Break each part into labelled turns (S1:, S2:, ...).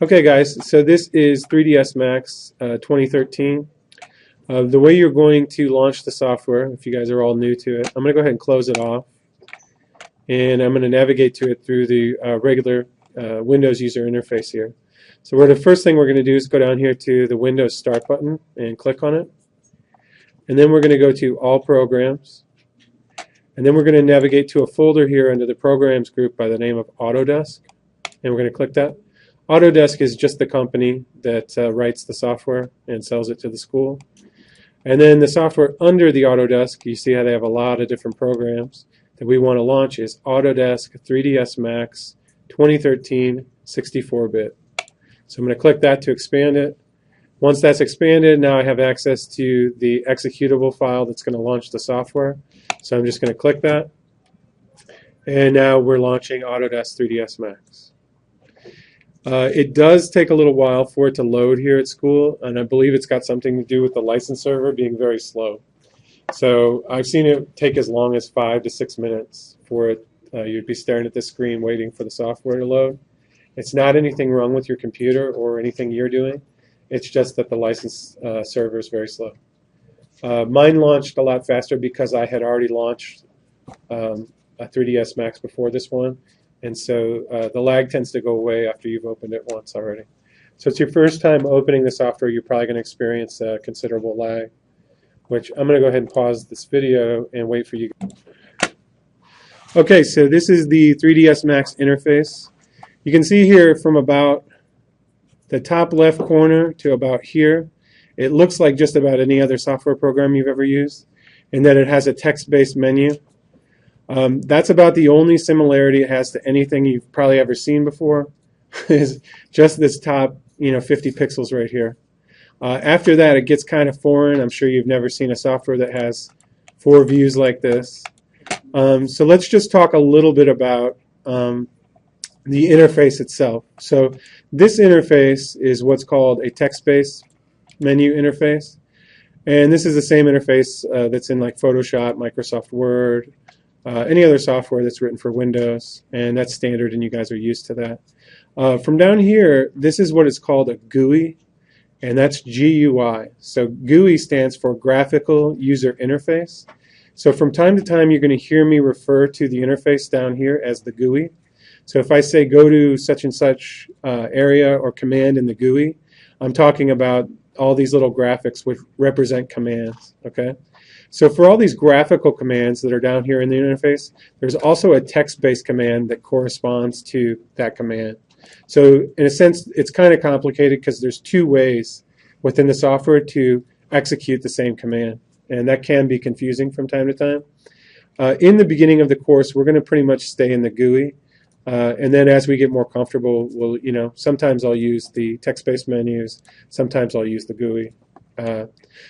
S1: Okay guys, so this is 3DSMax 2013. The way you're going to launch the software, if you guys are all new to it, I'm going to go ahead and close it off. And I'm going to navigate to it through the regular Windows user interface here. So the first thing we're going to do is go down here to the Windows Start button and click on it. And then we're going to go to All Programs. And then we're going to navigate to a folder here under the Programs group by the name of Autodesk. And we're going to click that. Autodesk is just the company that writes the software and sells it to the school. And then the software under the Autodesk, you see how they have a lot of different programs that we want to launch, is Autodesk 3DSMax 2013 64-bit. So I'm going to click that to expand it. Once that's expanded, now I have access to the executable file that's going to launch the software. So I'm just going to click that. And now we're launching Autodesk 3DSMax. It does take a little while for it to load here at school, and I believe it's got something to do with the license server being very slow. So I've seen it take as long as 5 to 6 minutes for it. You'd be staring at this screen waiting for the software to load. It's not anything wrong with your computer or anything you're doing. It's just that the license server is very slow. Mine launched a lot faster because I had already launched a 3DSMax before this one. And so the lag tends to go away after you've opened it once already. So it's your first time opening the software, you're probably going to experience a considerable lag, which I'm going to go ahead and pause this video and wait for you. Okay, so this is the 3DSMax interface. You can see here from about the top left corner to about here, it looks like just about any other software program you've ever used, and that it has a text-based menu. That's about the only similarity it has to anything you've probably ever seen before, is just this top 50 pixels right here. After that, it gets kind of foreign. I'm sure you've never seen a software that has 4 views like this. So let's just talk a little bit about the interface itself. So this interface is what's called a text-based menu interface. And this is the same interface that's in like Photoshop, Microsoft Word, any other software that's written for Windows, and that's standard and you guys are used to that. From down here, this is what is called a GUI, and that's GUI. So GUI stands for Graphical User Interface. So from time to time you're going to hear me refer to the interface down here as the GUI. So if I say go to such and such area or command in the GUI, I'm talking about all these little graphics which represent commands. Okay. So for all these graphical commands that are down here in the interface, there's also a text-based command that corresponds to that command. So in a sense, it's kind of complicated because there's 2 ways within the software to execute the same command, and that can be confusing from time to time. In the beginning of the course, we're going to pretty much stay in the GUI, and then as we get more comfortable, we'll, sometimes I'll use the text-based menus, sometimes I'll use the GUI.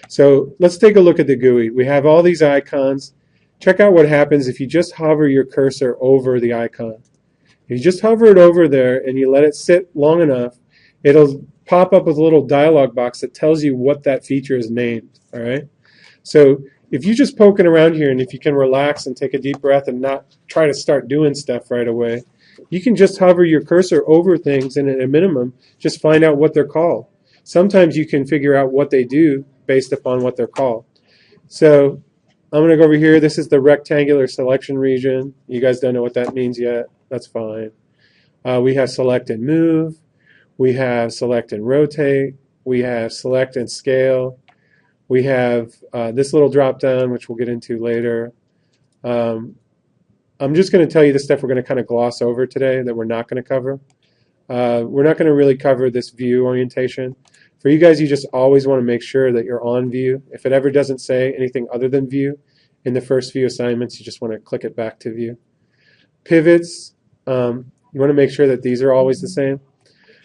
S1: So let's take a look at the GUI. We have all these icons. Check out what happens if you just hover your cursor over the icon. If you just hover it over there and you let it sit long enough, it'll pop up with a little dialog box that tells you what that feature is named. All right. So if you're just poking around here and if you can relax and take a deep breath and not try to start doing stuff right away, you can just hover your cursor over things and at a minimum just find out what they're called. Sometimes you can figure out what they do based upon what they're called. So I'm going to go over here. This is the rectangular selection region. You guys don't know what that means yet. That's fine. We have select and move. We have select and rotate. We have select and scale. We have this little drop down, which we'll get into later. I'm just going to tell you the stuff we're going to kind of gloss over today that we're not going to cover. We're not going to really cover this view orientation. For you guys, you just always want to make sure that you're on view. If it ever doesn't say anything other than view in the first few assignments, you just want to click it back to view. Pivots, you want to make sure that these are always the same.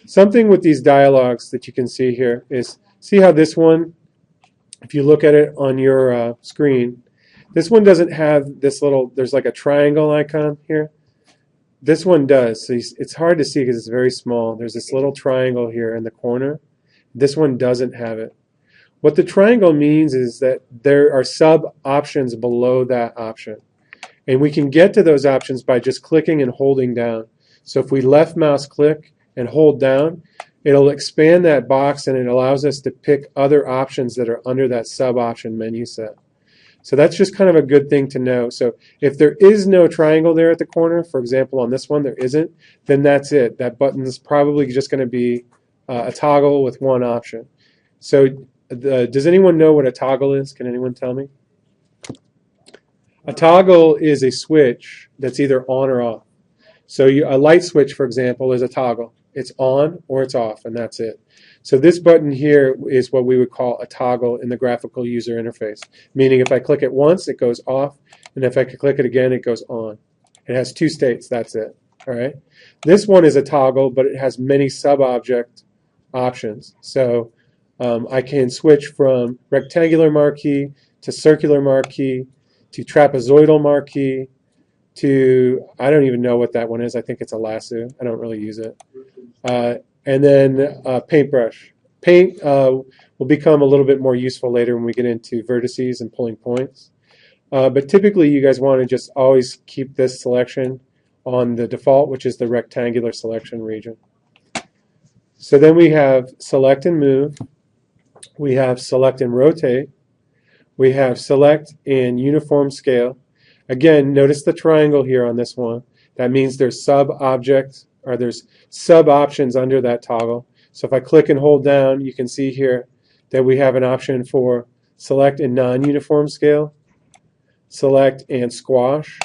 S1: Something with these dialogues that you can see here is, see how this one, if you look at it on your screen, this one doesn't have this little, there's like a triangle icon here. This one does. So it's hard to see because it's very small. There's this little triangle here in the corner. This one doesn't have it. What the triangle means is that there are sub-options below that option. And we can get to those options by just clicking and holding down. So if we left mouse click and hold down, it'll expand that box and it allows us to pick other options that are under that sub-option menu set. So that's just kind of a good thing to know. So if there is no triangle there at the corner, for example, on this one there isn't, then that's it. That button is probably just going to be a toggle with one option. So does anyone know what a toggle is? Can anyone tell me? A toggle is a switch that's either on or off. So a light switch, for example, is a toggle. It's on or it's off, and that's it. So this button here is what we would call a toggle in the graphical user interface, meaning if I click it once, it goes off, and if I click it again, it goes on. It has two states, that's it. All right. This one is a toggle, but it has many sub-object options. So I can switch from rectangular marquee to circular marquee to trapezoidal marquee to, I don't even know what that one is. I think it's a lasso. I don't really use it. And then paintbrush. Paint will become a little bit more useful later when we get into vertices and pulling points. But typically you guys want to just always keep this selection on the default, which is the rectangular selection region. So then we have select and move. We have select and rotate. We have select in uniform scale. Again, notice the triangle here on this one. That means there's sub-object, or there's sub-options under that toggle. So if I click and hold down, you can see here that we have an option for select in non-uniform scale, select and squash,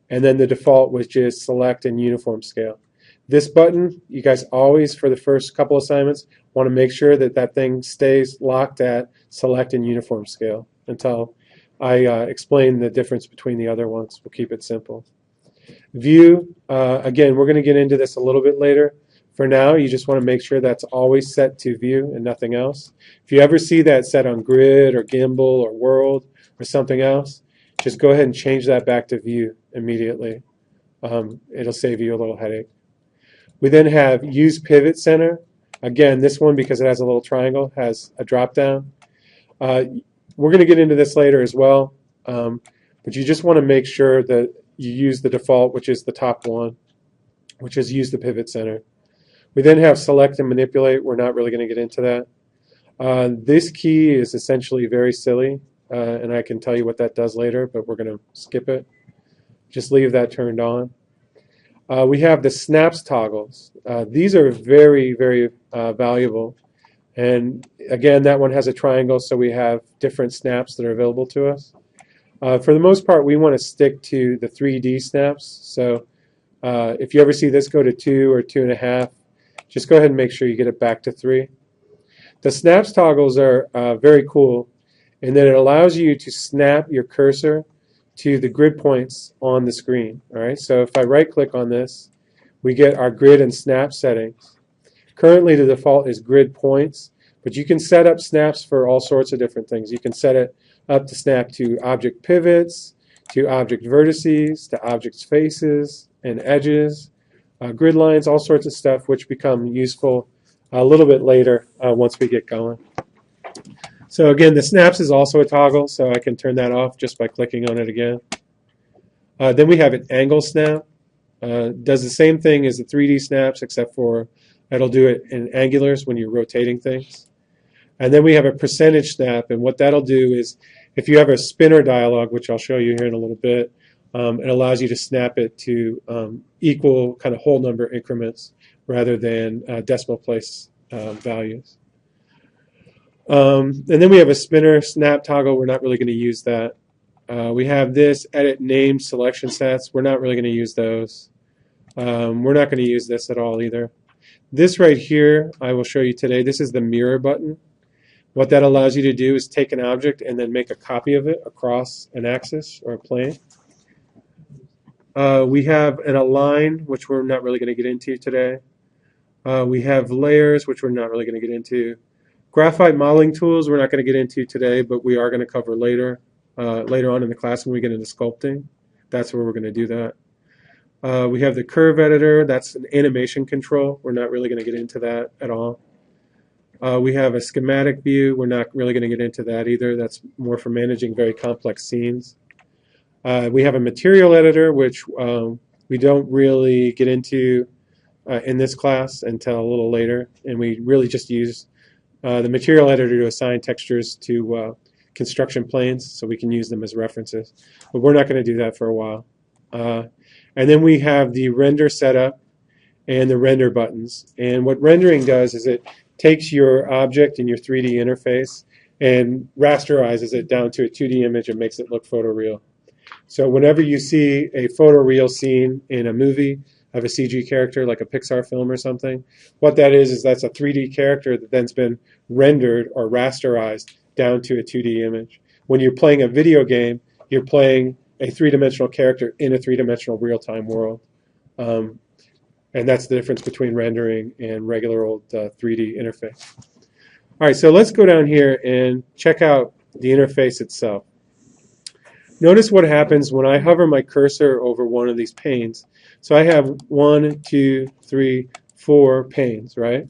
S1: and then the default, which is select in uniform scale. This button, you guys always, for the first couple assignments, want to make sure that that thing stays locked at select in uniform scale until I explain the difference between the other ones. We'll keep it simple. View, again, we're going to get into this a little bit later. For now, you just want to make sure that's always set to view and nothing else. If you ever see that set on grid or gimbal or world or something else, just go ahead and change that back to view immediately. It'll save you a little headache. We then have use pivot center. Again, this one, because it has a little triangle, has a drop down. We're going to get into this later as well, but you just want to make sure that you use the default, which is the top one, which is use the pivot center. We then have select and manipulate. We're not really going to get into that. This key is essentially very silly, and I can tell you what that does later, but we're going to skip it. Just leave that turned on. We have the snaps toggles. These are very, very valuable. And again, that one has a triangle, so we have different snaps that are available to us. For the most part, we want to stick to the 3D snaps. So if you ever see this go to 2 or 2.5, just go ahead and make sure you get it back to 3. The snaps toggles are very cool, and then it allows you to snap your cursor to the grid points on the screen. All right. So if I right-click on this, we get our grid and snap settings. Currently, the default is grid points, but you can set up snaps for all sorts of different things. You can set it up to snap to object pivots, to object vertices, to objects faces and edges, grid lines, all sorts of stuff, which become useful a little bit later once we get going. So again, the snaps is also a toggle, so I can turn that off just by clicking on it again. Then we have an angle snap. Does the same thing as the 3D snaps, except for it'll do it in angulars when you're rotating things. And then we have a percentage snap, and what that'll do is if you have a spinner dialog, which I'll show you here in a little bit, it allows you to snap it to equal kind of whole number increments rather than decimal place values. And then we have a spinner snap toggle. We're not really going to use that. We have this edit name selection sets. We're not really going to use those. We're not going to use this at all either. This right here, I will show you today. This is the mirror button. What that allows you to do is take an object and then make a copy of it across an axis or a plane. We have an align, which we're not really going to get into today. We have layers, which we're not really going to get into. Graphite modeling tools, we're not going to get into today, but we are going to cover later on in the class when we get into sculpting. That's where we're going to do that. We have the curve editor. That's an animation control. We're not really going to get into that at all. We have a schematic view. We're not really going to get into that either. That's more for managing very complex scenes. We have a material editor, which we don't really get into in this class until a little later, and we really just use the material editor to assign textures to construction planes so we can use them as references. But we're not going to do that for a while. And then we have the render setup and the render buttons. And what rendering does is it takes your object in your 3D interface and rasterizes it down to a 2D image and makes it look photoreal. So whenever you see a photoreal scene in a movie of a CG character like a Pixar film or something, what that is that's a 3D character that then's been rendered or rasterized down to a 2D image. When you're playing a video game, you're playing a three-dimensional character in a three-dimensional real-time world. And that's the difference between rendering and regular old 3D interface. All right, so let's go down here and check out the interface itself. Notice what happens when I hover my cursor over one of these panes. So I have 1, 2, 3, 4 panes, right?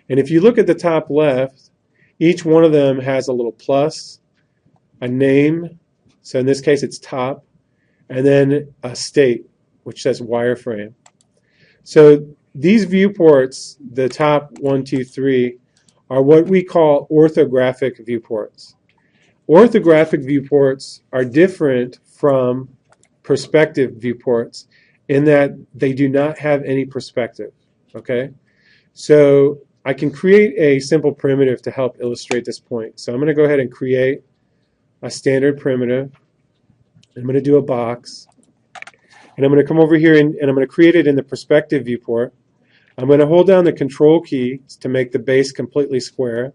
S1: And if you look at the top left, each one of them has a little plus, a name, so in this case it's top, and then a state, which says wireframe. So these viewports, the top 1, 2, 3, are what we call orthographic viewports. Orthographic viewports are different from perspective viewports in that they do not have any perspective, okay? So I can create a simple primitive to help illustrate this point. So I'm going to go ahead and create a standard primitive. I'm going to do a box. And I'm going to come over here and I'm going to create it in the perspective viewport. I'm going to hold down the control key to make the base completely square.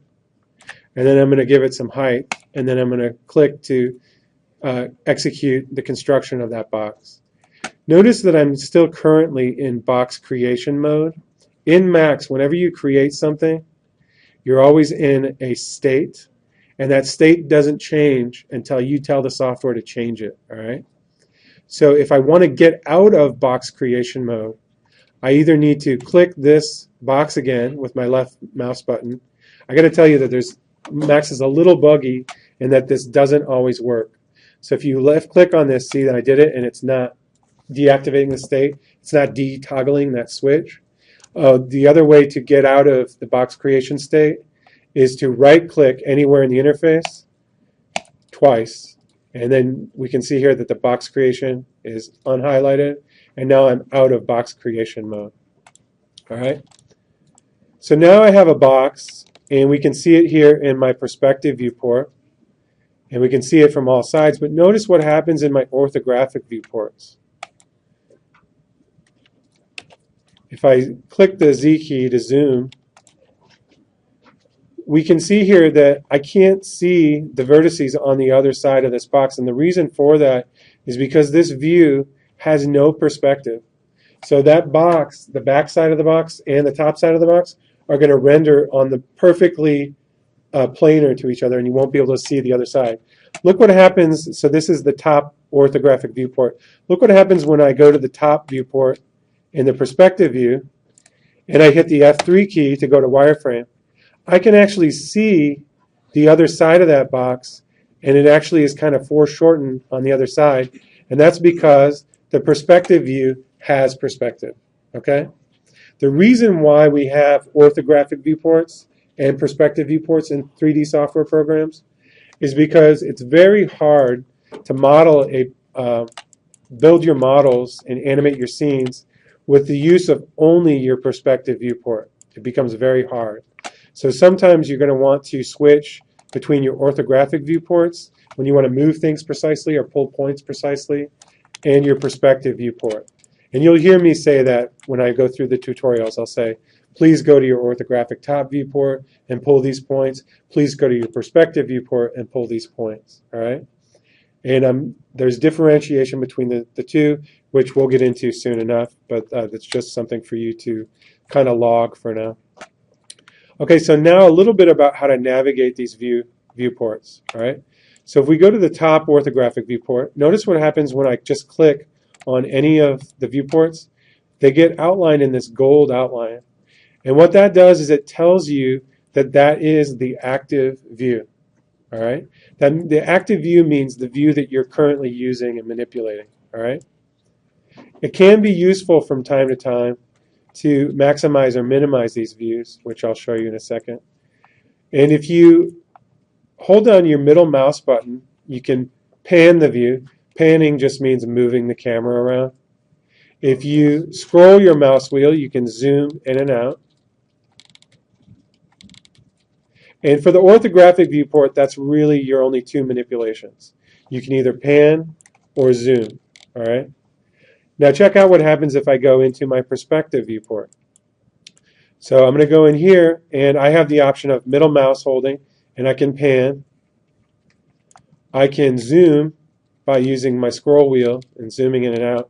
S1: And then I'm going to give it some height. And then I'm going to click to execute the construction of that box. Notice that I'm still currently in box creation mode. In Max, whenever you create something, you're always in a state. And that state doesn't change until you tell the software to change it, all right? So if I want to get out of box creation mode, I either need to click this box again with my left mouse button. I got to tell you that Max is a little buggy in that this doesn't always work. So if you left click on this, see that I did it and it's not deactivating the state, it's not de-toggling that switch. The other way to get out of the box creation state is to right click anywhere in the interface twice. And then we can see here that the box creation is unhighlighted. And now I'm out of box creation mode. All right. So now I have a box, and we can see it here in my perspective viewport. And we can see it from all sides. But notice what happens in my orthographic viewports. If I click the Z key to zoom, we can see here that I can't see the vertices on the other side of this box. And the reason for that is because this view has no perspective. So that box, the back side of the box and the top side of the box, are going to render on the perfectly planar to each other, and you won't be able to see the other side. Look what happens. So this is the top orthographic viewport. Look what happens when I go to the top viewport in the perspective view, and I hit the F3 key to go to wireframe. I can actually see the other side of that box, and it actually is kind of foreshortened on the other side, and that's because the perspective view has perspective, okay? The reason why we have orthographic viewports and perspective viewports in 3D software programs is because it's very hard to model build your models and animate your scenes with the use of only your perspective viewport. It becomes very hard. So sometimes you're going to want to switch between your orthographic viewports when you want to move things precisely or pull points precisely, and your perspective viewport. And you'll hear me say that when I go through the tutorials. I'll say, please go to your orthographic top viewport and pull these points. Please go to your perspective viewport and pull these points. All right? And there's differentiation between the two, which we'll get into soon enough, but that's just something for you to kind of log for now. Okay, so now a little bit about how to navigate these viewports. All right? So if we go to the top orthographic viewport, notice what happens when I just click on any of the viewports. They get outlined in this gold outline. And what that does is it tells you that that is the active view. All right? The active view means the view that you're currently using and manipulating. All right? It can be useful from time to time to maximize or minimize these views, which I'll show you in a second. And if you hold down your middle mouse button, you can pan the view. Panning just means moving the camera around. If you scroll your mouse wheel, you can zoom in and out. And for the orthographic viewport, that's really your only two manipulations. You can either pan or zoom, all right? Now check out what happens if I go into my perspective viewport. So I'm going to go in here, and I have the option of middle mouse holding, and I can pan. I can zoom by using my scroll wheel and zooming in and out.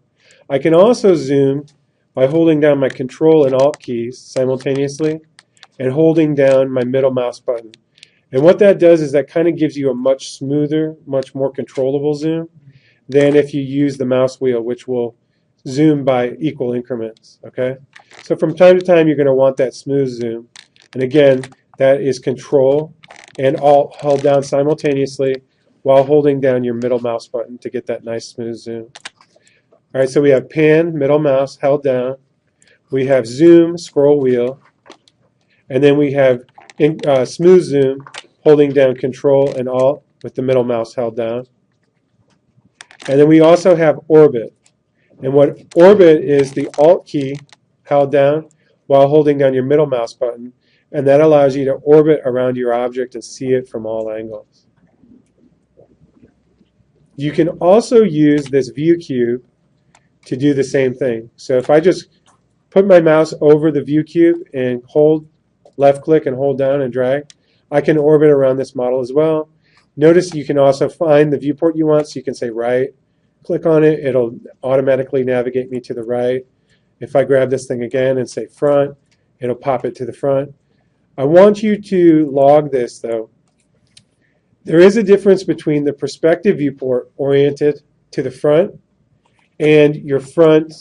S1: I can also zoom by holding down my Control and Alt keys simultaneously and holding down my middle mouse button. And what that does is that kind of gives you a much smoother, much more controllable zoom than if you use the mouse wheel, which will zoom by equal increments, okay? So from time to time, you're going to want that smooth zoom. And again, that is Control and Alt held down simultaneously while holding down your middle mouse button to get that nice smooth zoom. All right, so we have pan, middle mouse held down. We have zoom, scroll wheel. And then we have smooth zoom, holding down Control and Alt with the middle mouse held down. And then we also have orbit. And what orbit is the Alt key held down while holding down your middle mouse button. And that allows you to orbit around your object and see it from all angles. You can also use this view cube to do the same thing. So if I just put my mouse over the view cube and hold left click and hold down and drag, I can orbit around this model as well. Notice you can also find the viewport you want, so you can say right, click on it, it'll automatically navigate me to the right. If I grab this thing again and say front, it'll pop it to the front. I want you to log this though. There is a difference between the perspective viewport oriented to the front and your front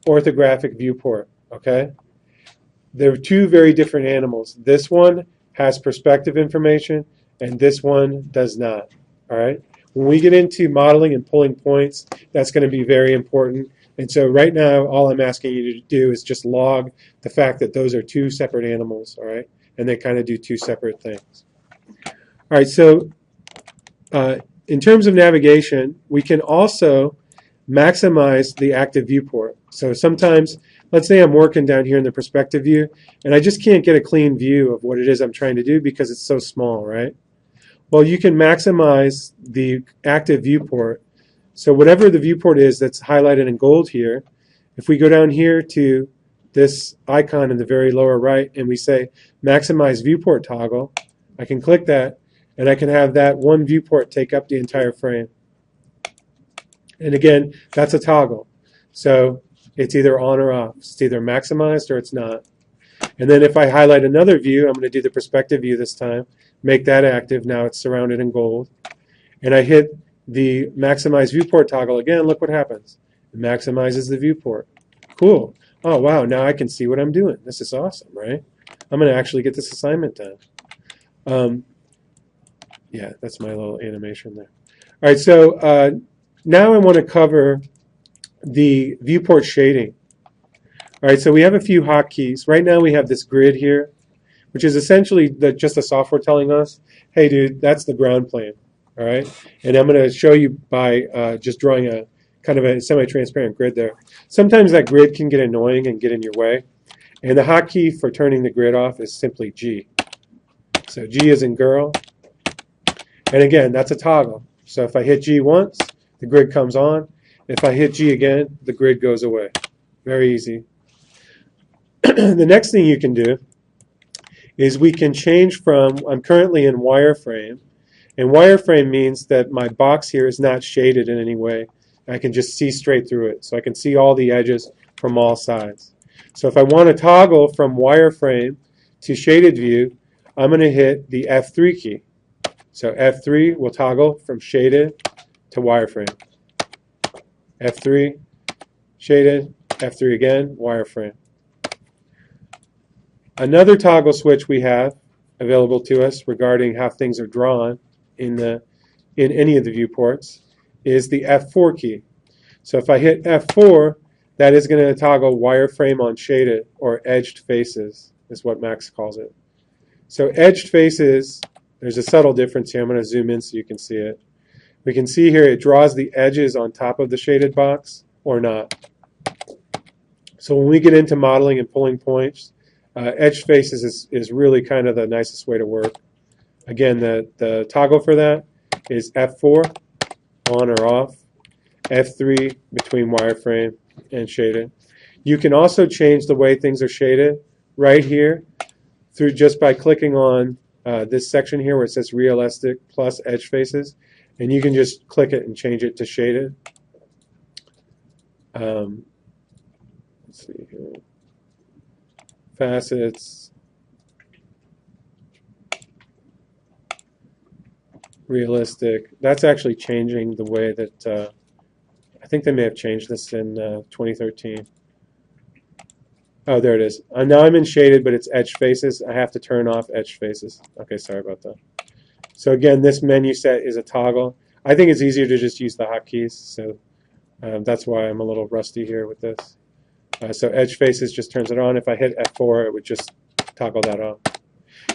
S1: orthographic viewport, okay? They're two very different animals. This one has perspective information, and this one does not, all right? When we get into modeling and pulling points, that's going to be very important. And so right now, all I'm asking you to do is just log the fact that those are two separate animals, all right? And they kind of do two separate things. All right, so in terms of navigation, we can also maximize the active viewport. So sometimes, let's say I'm working down here in the perspective view, and I just can't get a clean view of what it is I'm trying to do because it's so small, right? Well, you can maximize the active viewport. So whatever the viewport is that's highlighted in gold here, if we go down here to this icon in the very lower right and we say maximize viewport toggle, I can click that, and I can have that one viewport take up the entire frame. And again, that's a toggle. So it's either on or off. It's either maximized or it's not. And then if I highlight another view, I'm going to do the perspective view this time, make that active. Now it's surrounded in gold. And I hit the maximize viewport toggle again. Look what happens. It maximizes the viewport. Cool. Oh, wow. Now I can see what I'm doing. This is awesome, right? I'm going to actually get this assignment done. Yeah, that's my little animation there. All right, so now I want to cover the viewport shading. All right, so we have a few hotkeys. Right now we have this grid here, which is essentially just the software telling us, hey, dude, that's the ground plane. All right, and I'm going to show you by just drawing a kind of a semi-transparent grid there. Sometimes that grid can get annoying and get in your way. And the hotkey for turning the grid off is simply G. So G is in girl. And again, that's a toggle. So if I hit G once, the grid comes on. If I hit G again, the grid goes away. Very easy. The next thing you can do is we can change from, I'm currently in wireframe, and wireframe means that my box here is not shaded in any way. I can just see straight through it. So I can see all the edges from all sides. So if I want to toggle from wireframe to shaded view, I'm going to hit the F3 key. So F3 will toggle from shaded to wireframe. F3, shaded, F3 again, wireframe. Another toggle switch we have available to us regarding how things are drawn in any of the viewports is the F4 key. So if I hit F4, that is going to toggle wireframe on shaded or edged faces is what Max calls it. So edged faces, there's a subtle difference here. I'm going to zoom in so you can see it. We can see here it draws the edges on top of the shaded box or not. So when we get into modeling and pulling points, edged faces is really kind of the nicest way to work. Again, the toggle for that is F4, on or off, F3 between wireframe and shaded. You can also change the way things are shaded right here through just by clicking on this section here where it says realistic plus edge faces, and you can just click it and change it to shaded. Let's see here. Facets, realistic. That's actually changing the way that I think they may have changed this in 2013. Oh, there it is. Now I'm in shaded, but it's edge faces. I have to turn off edge faces. Okay, sorry about that. So again, this menu set is a toggle. I think it's easier to just use the hotkeys, so that's why I'm a little rusty here with this. So edge faces just turns it on. If I hit F4, it would just toggle that on.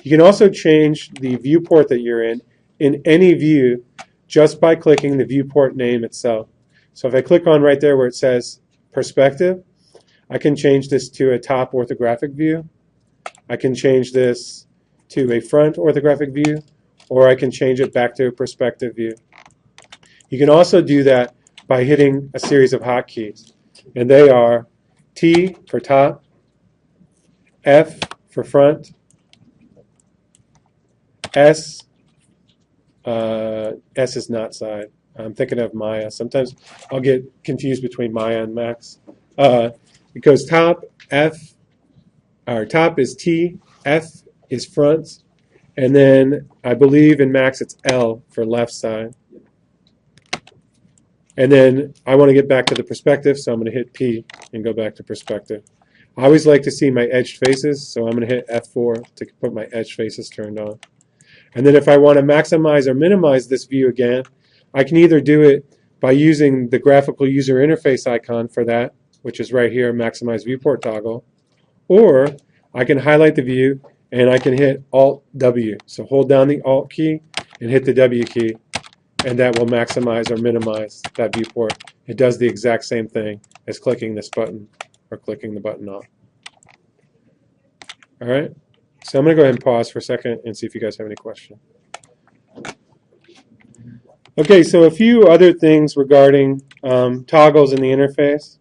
S1: You can also change the viewport that you're in any view just by clicking the viewport name itself. So if I click on right there where it says perspective, I can change this to a top orthographic view. I can change this to a front orthographic view, or I can change it back to a perspective view. You can also do that by hitting a series of hotkeys, and they are T for top, F for front, S is not side. I'm thinking of Maya. Sometimes I'll get confused between Maya and Max. Because top is T, F is front, and then I believe in Max it's L for left side. And then I want to get back to the perspective, so I'm going to hit P and go back to perspective. I always like to see my edged faces, so I'm going to hit F4 to put my edge faces turned on. And then if I want to maximize or minimize this view again, I can either do it by using the graphical user interface icon for that, which is right here, maximize viewport toggle, or I can highlight the view and I can hit Alt-W. So hold down the Alt key and hit the W key, and that will maximize or minimize that viewport. It does the exact same thing as clicking this button or clicking the button off. All right, so I'm going to go ahead and pause for a second and see if you guys have any questions. Okay, so a few other things regarding toggles in the interface.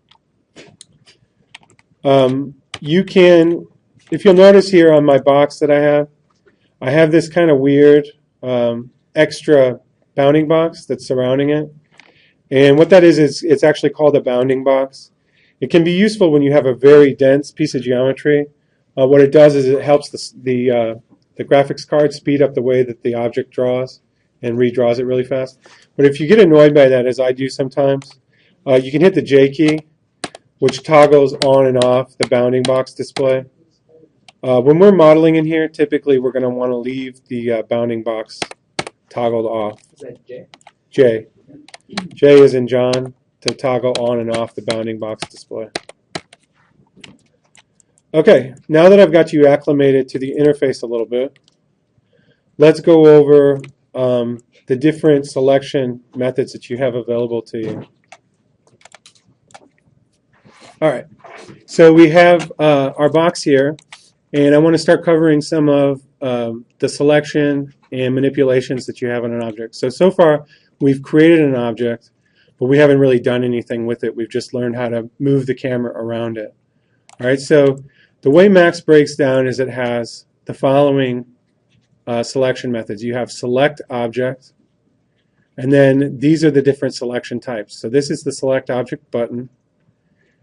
S1: You can, if you'll notice here on my box that I have this kind of weird extra bounding box that's surrounding it. And what that is it's actually called a bounding box. It can be useful when you have a very dense piece of geometry. What it does is it helps the graphics card speed up the way that the object draws and redraws it really fast. But if you get annoyed by that, as I do sometimes, you can hit the J key, which toggles on and off the bounding box display. When we're modeling in here, typically we're going to want to leave the bounding box toggled off.
S2: Is that J?
S1: J. J is in John, to toggle on and off the bounding box display. Okay, now that I've got you acclimated to the interface a little bit, let's go over the different selection methods that you have available to you. All right, so we have our box here, and I want to start covering some of the selection and manipulations that you have on an object. So far, we've created an object, but we haven't really done anything with it. We've just learned how to move the camera around it. All right, so the way Max breaks down is it has the following selection methods. You have select object, and then these are the different selection types. So this is the select object button,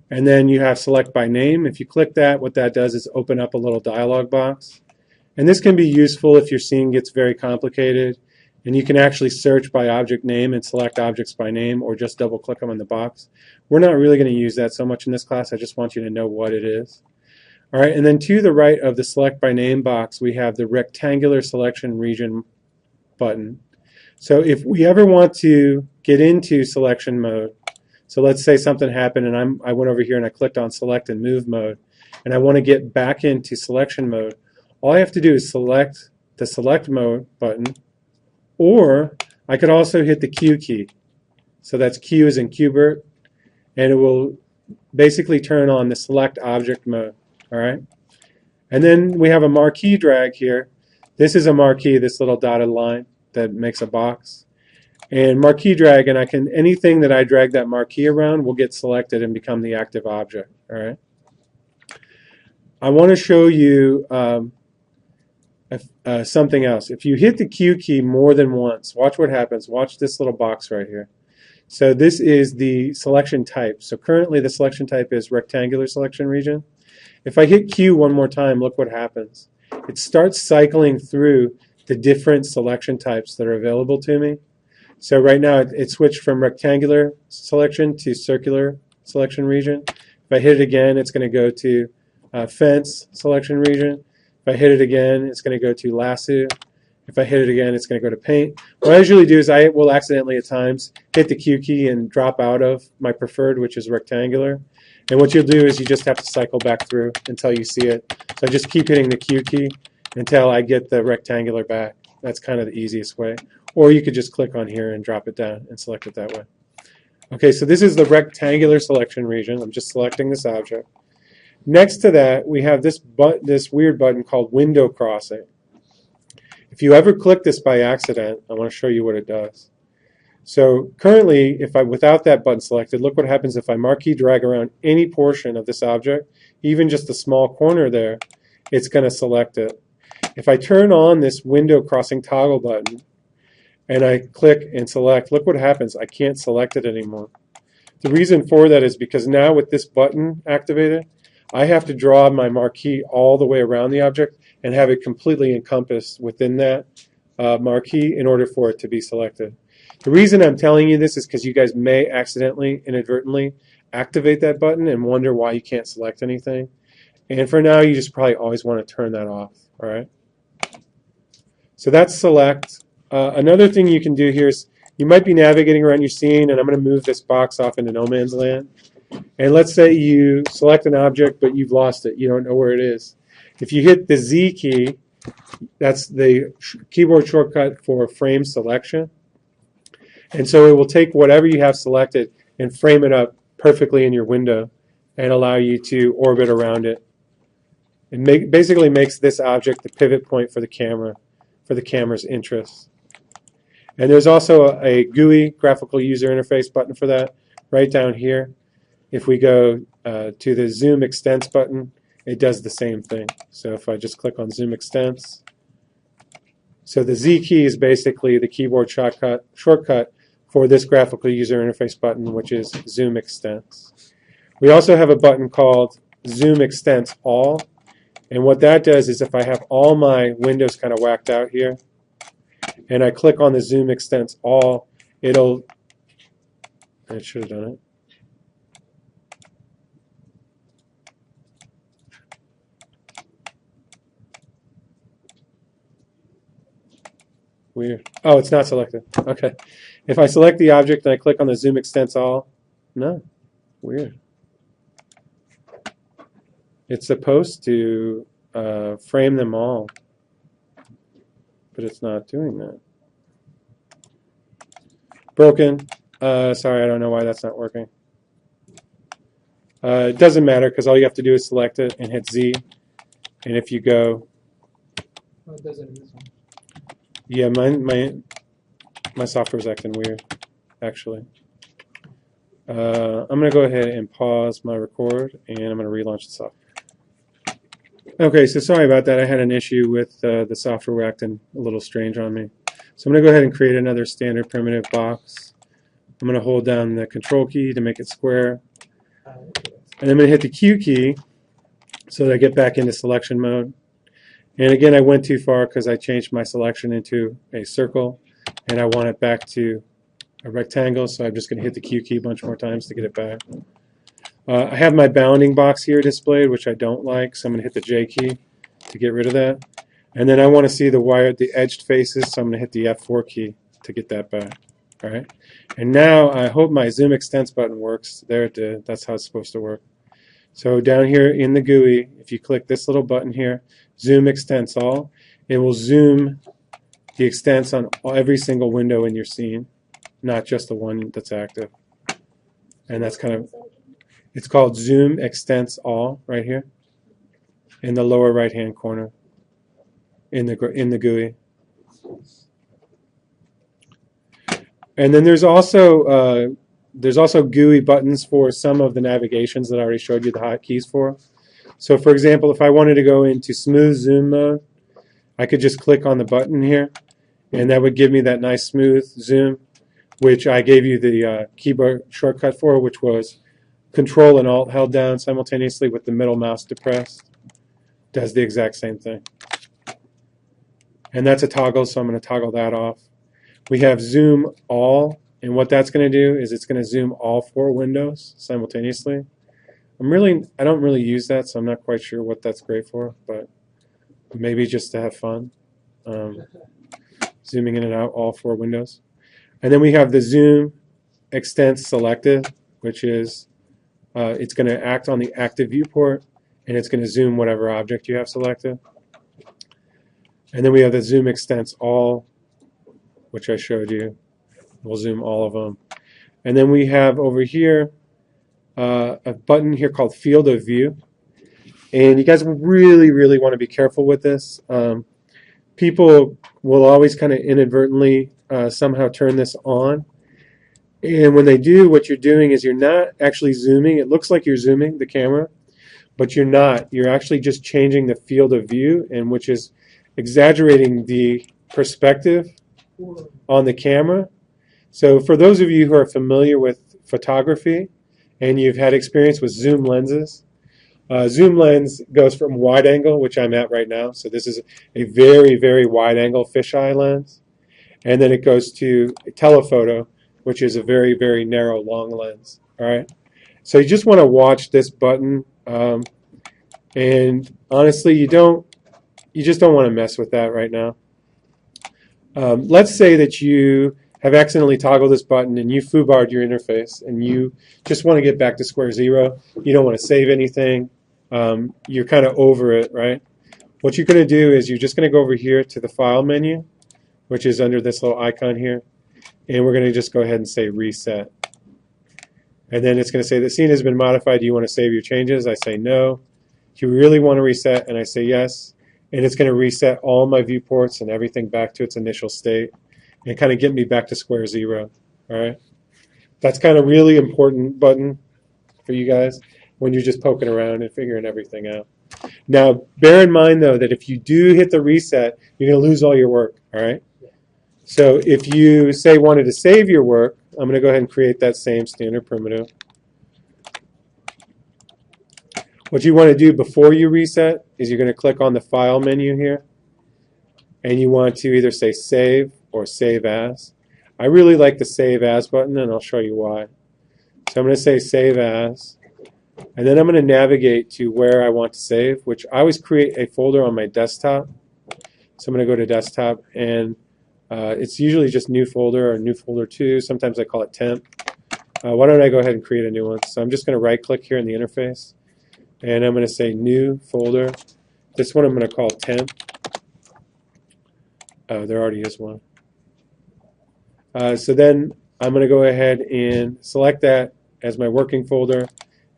S1: and then you have select by name. If you click that, what that does is open up a little dialog box. And this can be useful if your scene gets very complicated, and you can actually search by object name and select objects by name, or just double click them on the box. We're not really going to use that so much in this class. I just want you to know what it is. All right, and then to the right of the select by name box, we have the rectangular selection region button. So if we ever want to get into selection mode, So let's say something happened and I went over here and I clicked on select and move mode, and I want to get back into selection mode. All I have to do is select the select mode button, or I could also hit the Q key. So that's Q as in Qbert, and it will basically turn on the select object mode. All right. And then we have a marquee drag here. This is a marquee, this little dotted line that makes a box. And marquee drag, and anything that I drag that marquee around will get selected and become the active object. All right. I want to show you something else. If you hit the Q key more than once, watch what happens. Watch this little box right here. So this is the selection type. So currently the selection type is rectangular selection region. If I hit Q one more time, look what happens. It starts cycling through the different selection types that are available to me. So right now it switched from rectangular selection to circular selection region. If I hit it again, it's going to go to fence selection region. If I hit it again, it's going to go to lasso. If I hit it again, it's going to go to paint. What I usually do is I will accidentally at times hit the Q key and drop out of my preferred, which is rectangular. And what you'll do is you just have to cycle back through until you see it. So I just keep hitting the Q key until I get the rectangular back. That's kind of the easiest way. Or you could just click on here and drop it down and select it that way. Okay, so this is the rectangular selection region. I'm just selecting this object. Next to that, we have this weird button called window crossing. If you ever click this by accident, I want to show you what it does. So currently, without that button selected, look what happens if I marquee drag around any portion of this object, even just a small corner there, it's going to select it. If I turn on this window crossing toggle button and I click and select, look what happens. I can't select it anymore. The reason for that is because now with this button activated, I have to draw my marquee all the way around the object and have it completely encompassed within that marquee in order for it to be selected. The reason I'm telling you this is because you guys may accidentally, inadvertently activate that button and wonder why you can't select anything. And for now, you just probably always want to turn that off. All right. So that's select. Another thing you can do here is you might be navigating around your scene, and I'm going to move this box off into no man's land. And let's say you select an object, but you've lost it. You don't know where it is. If you hit the Z key, that's the keyboard shortcut for frame selection. And so it will take whatever you have selected and frame it up perfectly in your window and allow you to orbit around it. It basically makes this object the pivot point for the camera, for the camera's interests. And there's also a GUI, graphical user interface button for that right down here. If we go to the zoom extents button, it does the same thing. So if I just click on zoom extents, so the Z key is basically the keyboard shortcut for this graphical user interface button, which is zoom extents. We also have a button called zoom extents all, and what that does is if I have all my windows kind of whacked out here, and I click on the zoom extents all, it should have done it. Weird. Oh, it's not selected. Okay. If I select the object and I click on the zoom extents all, no. Weird. It's supposed to frame them all, but it's not doing that. Broken. Sorry, I don't know why that's not working. It doesn't matter because all you have to do is select it and hit Z. And if you go...
S2: Oh, it doesn't in this one.
S1: Yeah, my software's acting weird, actually. I'm going to go ahead and pause my record, and I'm going to relaunch the software. Okay, so sorry about that. I had an issue with the software acting a little strange on me. So I'm going to go ahead and create another standard primitive box. I'm going to hold down the control key to make it square. And I'm going to hit the Q key so that I get back into selection mode. And again, I went too far because I changed my selection into a circle, and I want it back to a rectangle, so I'm just going to hit the Q key a bunch more times to get it back. I have my bounding box here displayed, which I don't like, so I'm going to hit the J key to get rid of that. And then I want to see the edged faces, so I'm going to hit the F4 key to get that back. All right. And now I hope my Zoom Extents button works. There it did. That's how it's supposed to work. So down here in the GUI, if you click this little button here, Zoom Extents All, it will zoom the extents on every single window in your scene, not just the one that's active. And that's kind of, it's called Zoom Extents All right here in the lower right hand corner in the GUI. And then there's also GUI buttons for some of the navigations that I already showed you the hotkeys for. So for example, if I wanted to go into smooth zoom mode, I could just click on the button here, and that would give me that nice smooth zoom, which I gave you the keyboard shortcut for, which was Control and Alt held down simultaneously with the middle mouse depressed. Does the exact same thing. And that's a toggle, so I'm going to toggle that off. We have Zoom All, and what that's going to do is it's going to zoom all 4 windows simultaneously. I don't really use that, so I'm not quite sure what that's great for, but maybe just to have fun, zooming in and out all 4 windows. And then we have the Zoom Extents Selected, which is it's going to act on the active viewport, and it's going to zoom whatever object you have selected. And then we have the Zoom Extents All, which I showed you. We'll zoom all of them. And then we have over here a button here called Field of View. And you guys really, really want to be careful with this. People will always kind of inadvertently somehow turn this on. And when they do, what you're doing is you're not actually zooming. It looks like you're zooming the camera, but you're not. You're actually just changing the field of view, and which is exaggerating the perspective on the camera. So for those of you who are familiar with photography and you've had experience with zoom lenses, zoom lens goes from wide angle, which I'm at right now. So this is a very, very wide angle fisheye lens. And then it goes to telephoto, which is a very, very narrow long lens. All right. So you just want to watch this button. And honestly, you just don't want to mess with that right now. Let's say that you have accidentally toggled this button and you foobarred your interface and you just want to get back to square zero. You don't want to save anything. You're kind of over it, right? What you're going to do is you're just going to go over here to the File menu, which is under this little icon here, and we're going to just go ahead and say Reset. And then it's going to say the scene has been modified. Do you want to save your changes? I say no. Do you really want to reset? And I say yes. And it's going to reset all my viewports and everything back to its initial state and kind of get me back to square zero. All right. That's kind of really important button for you guys when you're just poking around and figuring everything out. Now, bear in mind, though, that if you do hit the reset, you're going to lose all your work. All right. So if you, say, wanted to save your work, I'm going to go ahead and create that same standard primitive. What you want to do before you reset is you're going to click on the File menu here, and you want to either say Save or Save As. I really like the Save As button, and I'll show you why. So I'm going to say Save As, and then I'm going to navigate to where I want to save, which I always create a folder on my desktop. So I'm going to go to Desktop, and it's usually just New Folder or New Folder 2. Sometimes I call it Temp. Why don't I go ahead and create a new one? So I'm just going to right-click here in the interface, and I'm going to say New Folder. This one I'm going to call Temp. There already is one. So then I'm going to go ahead and select that as my working folder,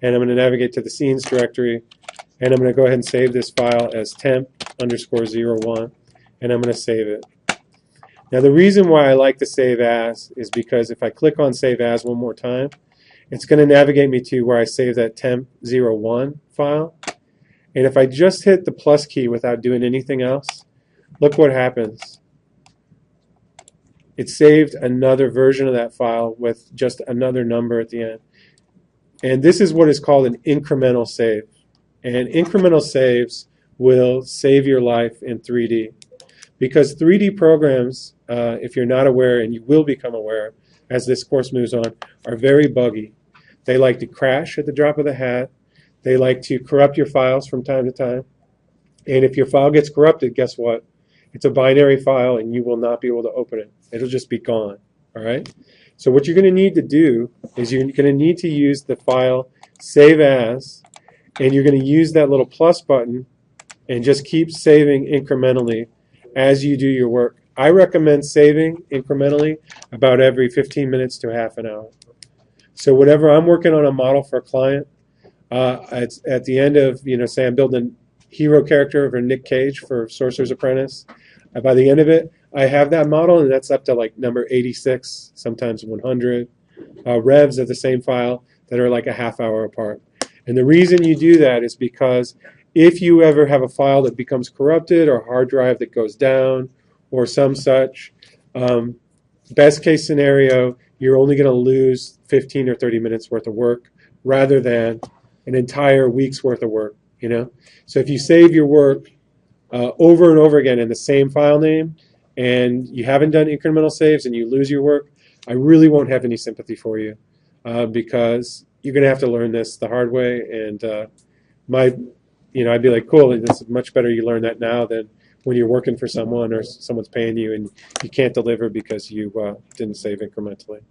S1: and I'm going to navigate to the Scenes directory, and I'm going to go ahead and save this file as temp_01, and I'm going to save it. Now the reason why I like to save as is because if I click on Save As one more time, it's going to navigate me to where I save that temp01 file. And if I just hit the plus key without doing anything else, look what happens. It saved another version of that file with just another number at the end. And this is what is called an incremental save. And incremental saves will save your life in 3D. Because 3D programs, if you're not aware, and you will become aware as this course moves on, are very buggy. They like to crash at the drop of the hat. They like to corrupt your files from time to time. And if your file gets corrupted, guess what? It's a binary file, and you will not be able to open it. It'll just be gone. All right. So what you're going to need to do is you're going to need to use the file save as, and you're going to use that little plus button and just keep saving incrementally as you do your work. I recommend saving incrementally about every 15 minutes to half an hour. So whenever I'm working on a model for a client, it's at the end of, say I'm building a hero character for Nick Cage for Sorcerer's Apprentice. By the end of it, I have that model, and that's up to like number 86, sometimes 100 revs of the same file that are like a half hour apart. And the reason you do that is because if you ever have a file that becomes corrupted or a hard drive that goes down or some such, best case scenario, you're only going to lose 15 or 30 minutes worth of work rather than an entire week's worth of work, So if you save your work over and over again in the same file name and you haven't done incremental saves and you lose your work, I really won't have any sympathy for you because you're going to have to learn this the hard way. And I'd be like, cool, this is much better you learn that now than when you're working for someone or someone's paying you and you can't deliver because you didn't save incrementally.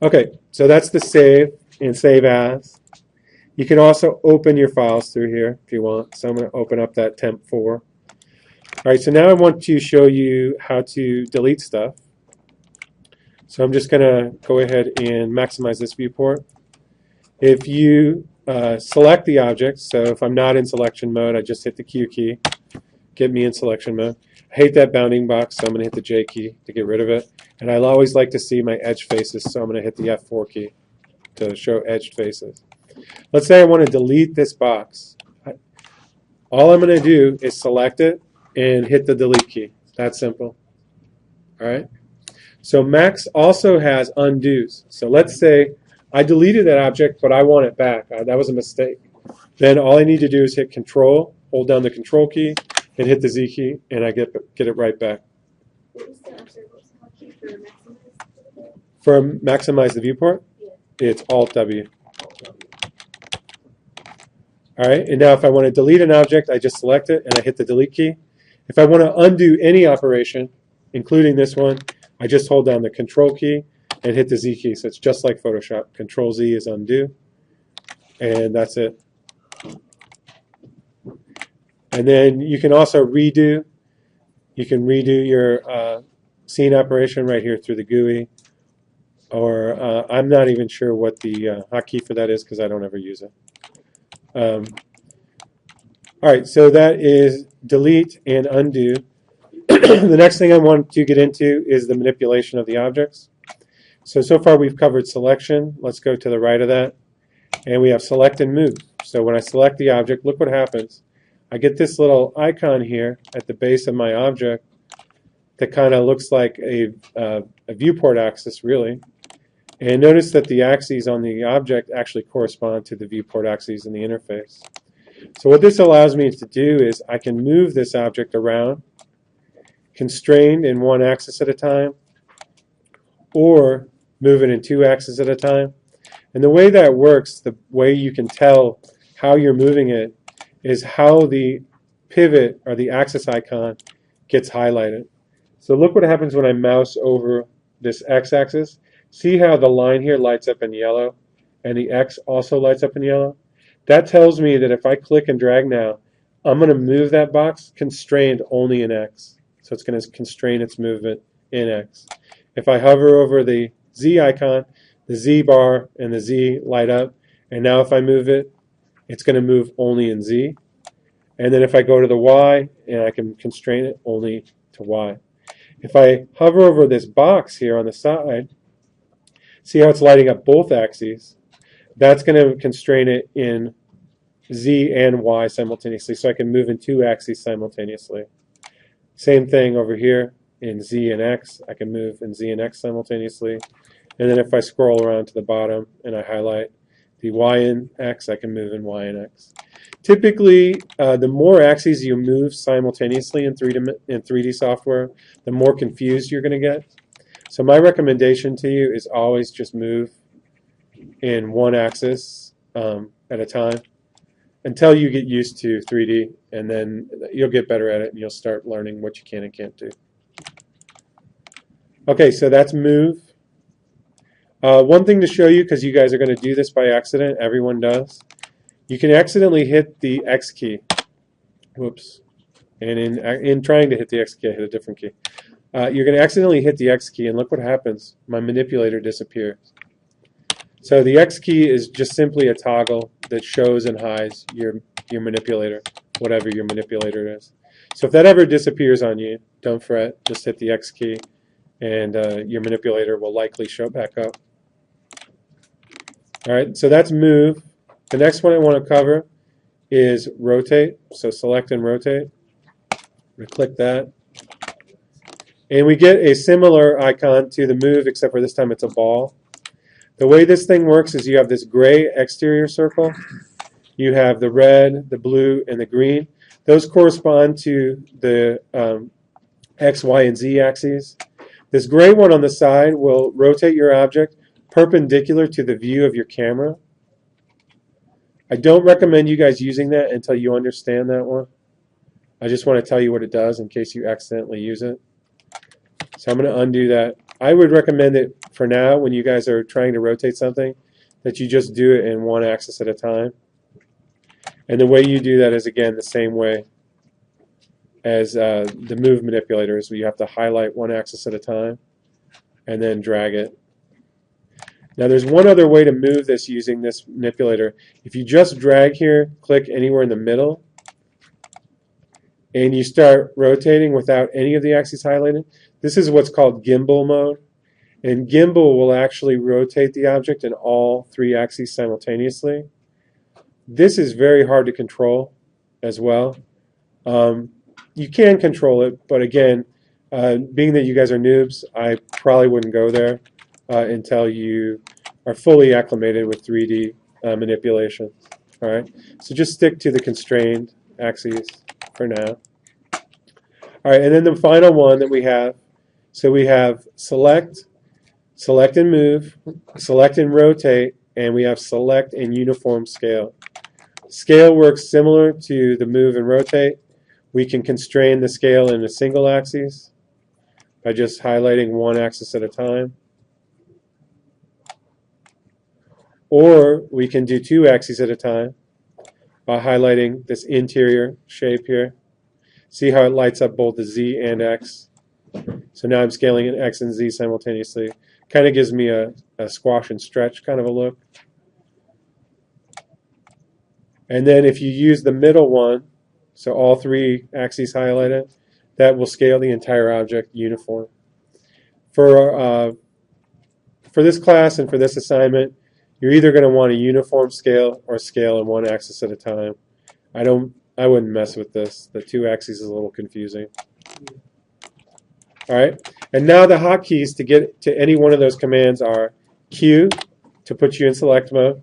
S1: Okay, so that's the save and save as. You can also open your files through here if you want. So I'm going to open up that temp4. All right, so now I want to show you how to delete stuff. So I'm just going to go ahead and maximize this viewport. If you select the object, so if I'm not in selection mode, I just hit the Q key, get me in selection mode. I hate that bounding box, so I'm going to hit the J key to get rid of it. And I always like to see my edge faces, so I'm going to hit the F4 key to show edged faces. Let's say I want to delete this box. All I'm going to do is select it and hit the delete key. That's simple. All right. So Max also has undos. So let's say I deleted that object, but I want it back. That was a mistake. Then all I need to do is hit Control, hold down the Control key, and hit the Z key, and I get it right back.
S3: What was the hotkey for maximize?
S1: For maximize the viewport, it's Alt-W. All right, and now if I want to delete an object, I just select it and I hit the delete key. If I want to undo any operation, including this one, I just hold down the Control key and hit the Z key. So it's just like Photoshop. Control Z is undo, and that's it. And then you can also redo. You can redo your scene operation right here through the GUI. Or I'm not even sure what the hotkey for that is because I don't ever use it. All right, so that is delete and undo. The next thing I want to get into is the manipulation of the objects. So far we've covered selection. Let's go to the right of that. And we have select and move. So when I select the object, look what happens. I get this little icon here at the base of my object that kind of looks like a viewport axis, really. And notice that the axes on the object actually correspond to the viewport axes in the interface. So what this allows me to do is I can move this object around, constrained in one axis at a time, or move it in two axes at a time. And the way that works, the way you can tell how you're moving it, is how the pivot or the axis icon gets highlighted. So look what happens when I mouse over this x-axis. See how the line here lights up in yellow and the X also lights up in yellow? That tells me that if I click and drag now, I'm going to move that box constrained only in X. So it's going to constrain its movement in X. If I hover over the Z icon, the Z bar and the Z light up. And now if I move it, it's going to move only in Z. And then if I go to the Y, and I can constrain it only to Y. If I hover over this box here on the side, see how it's lighting up both axes? That's going to constrain it in Z and Y simultaneously, so I can move in two axes simultaneously. Same thing over here in Z and X. I can move in Z and X simultaneously. And then if I scroll around to the bottom and I highlight the Y and X, I can move in Y and X. Typically, the more axes you move simultaneously in 3D software, the more confused you're going to get. So my recommendation to you is always just move in one axis at a time until you get used to 3D, and then you'll get better at it and you'll start learning what you can and can't do. Okay, so that's move. One thing to show you, because you guys are going to do this by accident, everyone does. You can accidentally hit the X key. Whoops. And in trying to hit the X key, I hit a different key. You're going to accidentally hit the X key, and look what happens. My manipulator disappears. So the X key is just simply a toggle that shows and hides your manipulator, whatever your manipulator is. So if that ever disappears on you, don't fret. Just hit the X key, and your manipulator will likely show back up. All right, so that's move. The next one I want to cover is rotate. So select and rotate. We click that. And we get a similar icon to the move, except for this time it's a ball. The way this thing works is you have this gray exterior circle. You have the red, the blue, and the green. Those correspond to the X, Y, and Z axes. This gray one on the side will rotate your object perpendicular to the view of your camera. I don't recommend you guys using that until you understand that one. I just want to tell you what it does in case you accidentally use it. So I'm going to undo that. I would recommend that for now, when you guys are trying to rotate something, that you just do it in one axis at a time. And the way you do that is, again, the same way as the move manipulator is, where you have to highlight one axis at a time and then drag it. Now there's one other way to move this using this manipulator. If you just drag here, click anywhere in the middle, and you start rotating without any of the axes highlighted, this is what's called gimbal mode. And gimbal will actually rotate the object in all three axes simultaneously. This is very hard to control as well. You can control it, but again, being that you guys are noobs, I probably wouldn't go there until you are fully acclimated with 3D manipulation. All right, so just stick to the constrained axes for now. All right, and then the final one that we have, so we have select, select and move, select and rotate, and we have select and uniform scale. Scale works similar to the move and rotate. We can constrain the scale in a single axis by just highlighting one axis at a time. Or we can do two axes at a time by highlighting this interior shape here. See how it lights up both the Z and X. So now I'm scaling in X and Z simultaneously. Kind of gives me a squash and stretch kind of a look. And then if you use the middle one, so all three axes highlighted, that will scale the entire object uniform. For this class and for this assignment, you're either going to want a uniform scale or scale in one axis at a time. I wouldn't mess with this. The two axes is a little confusing. All right, and now the hotkeys to get to any one of those commands are Q to put you in select mode,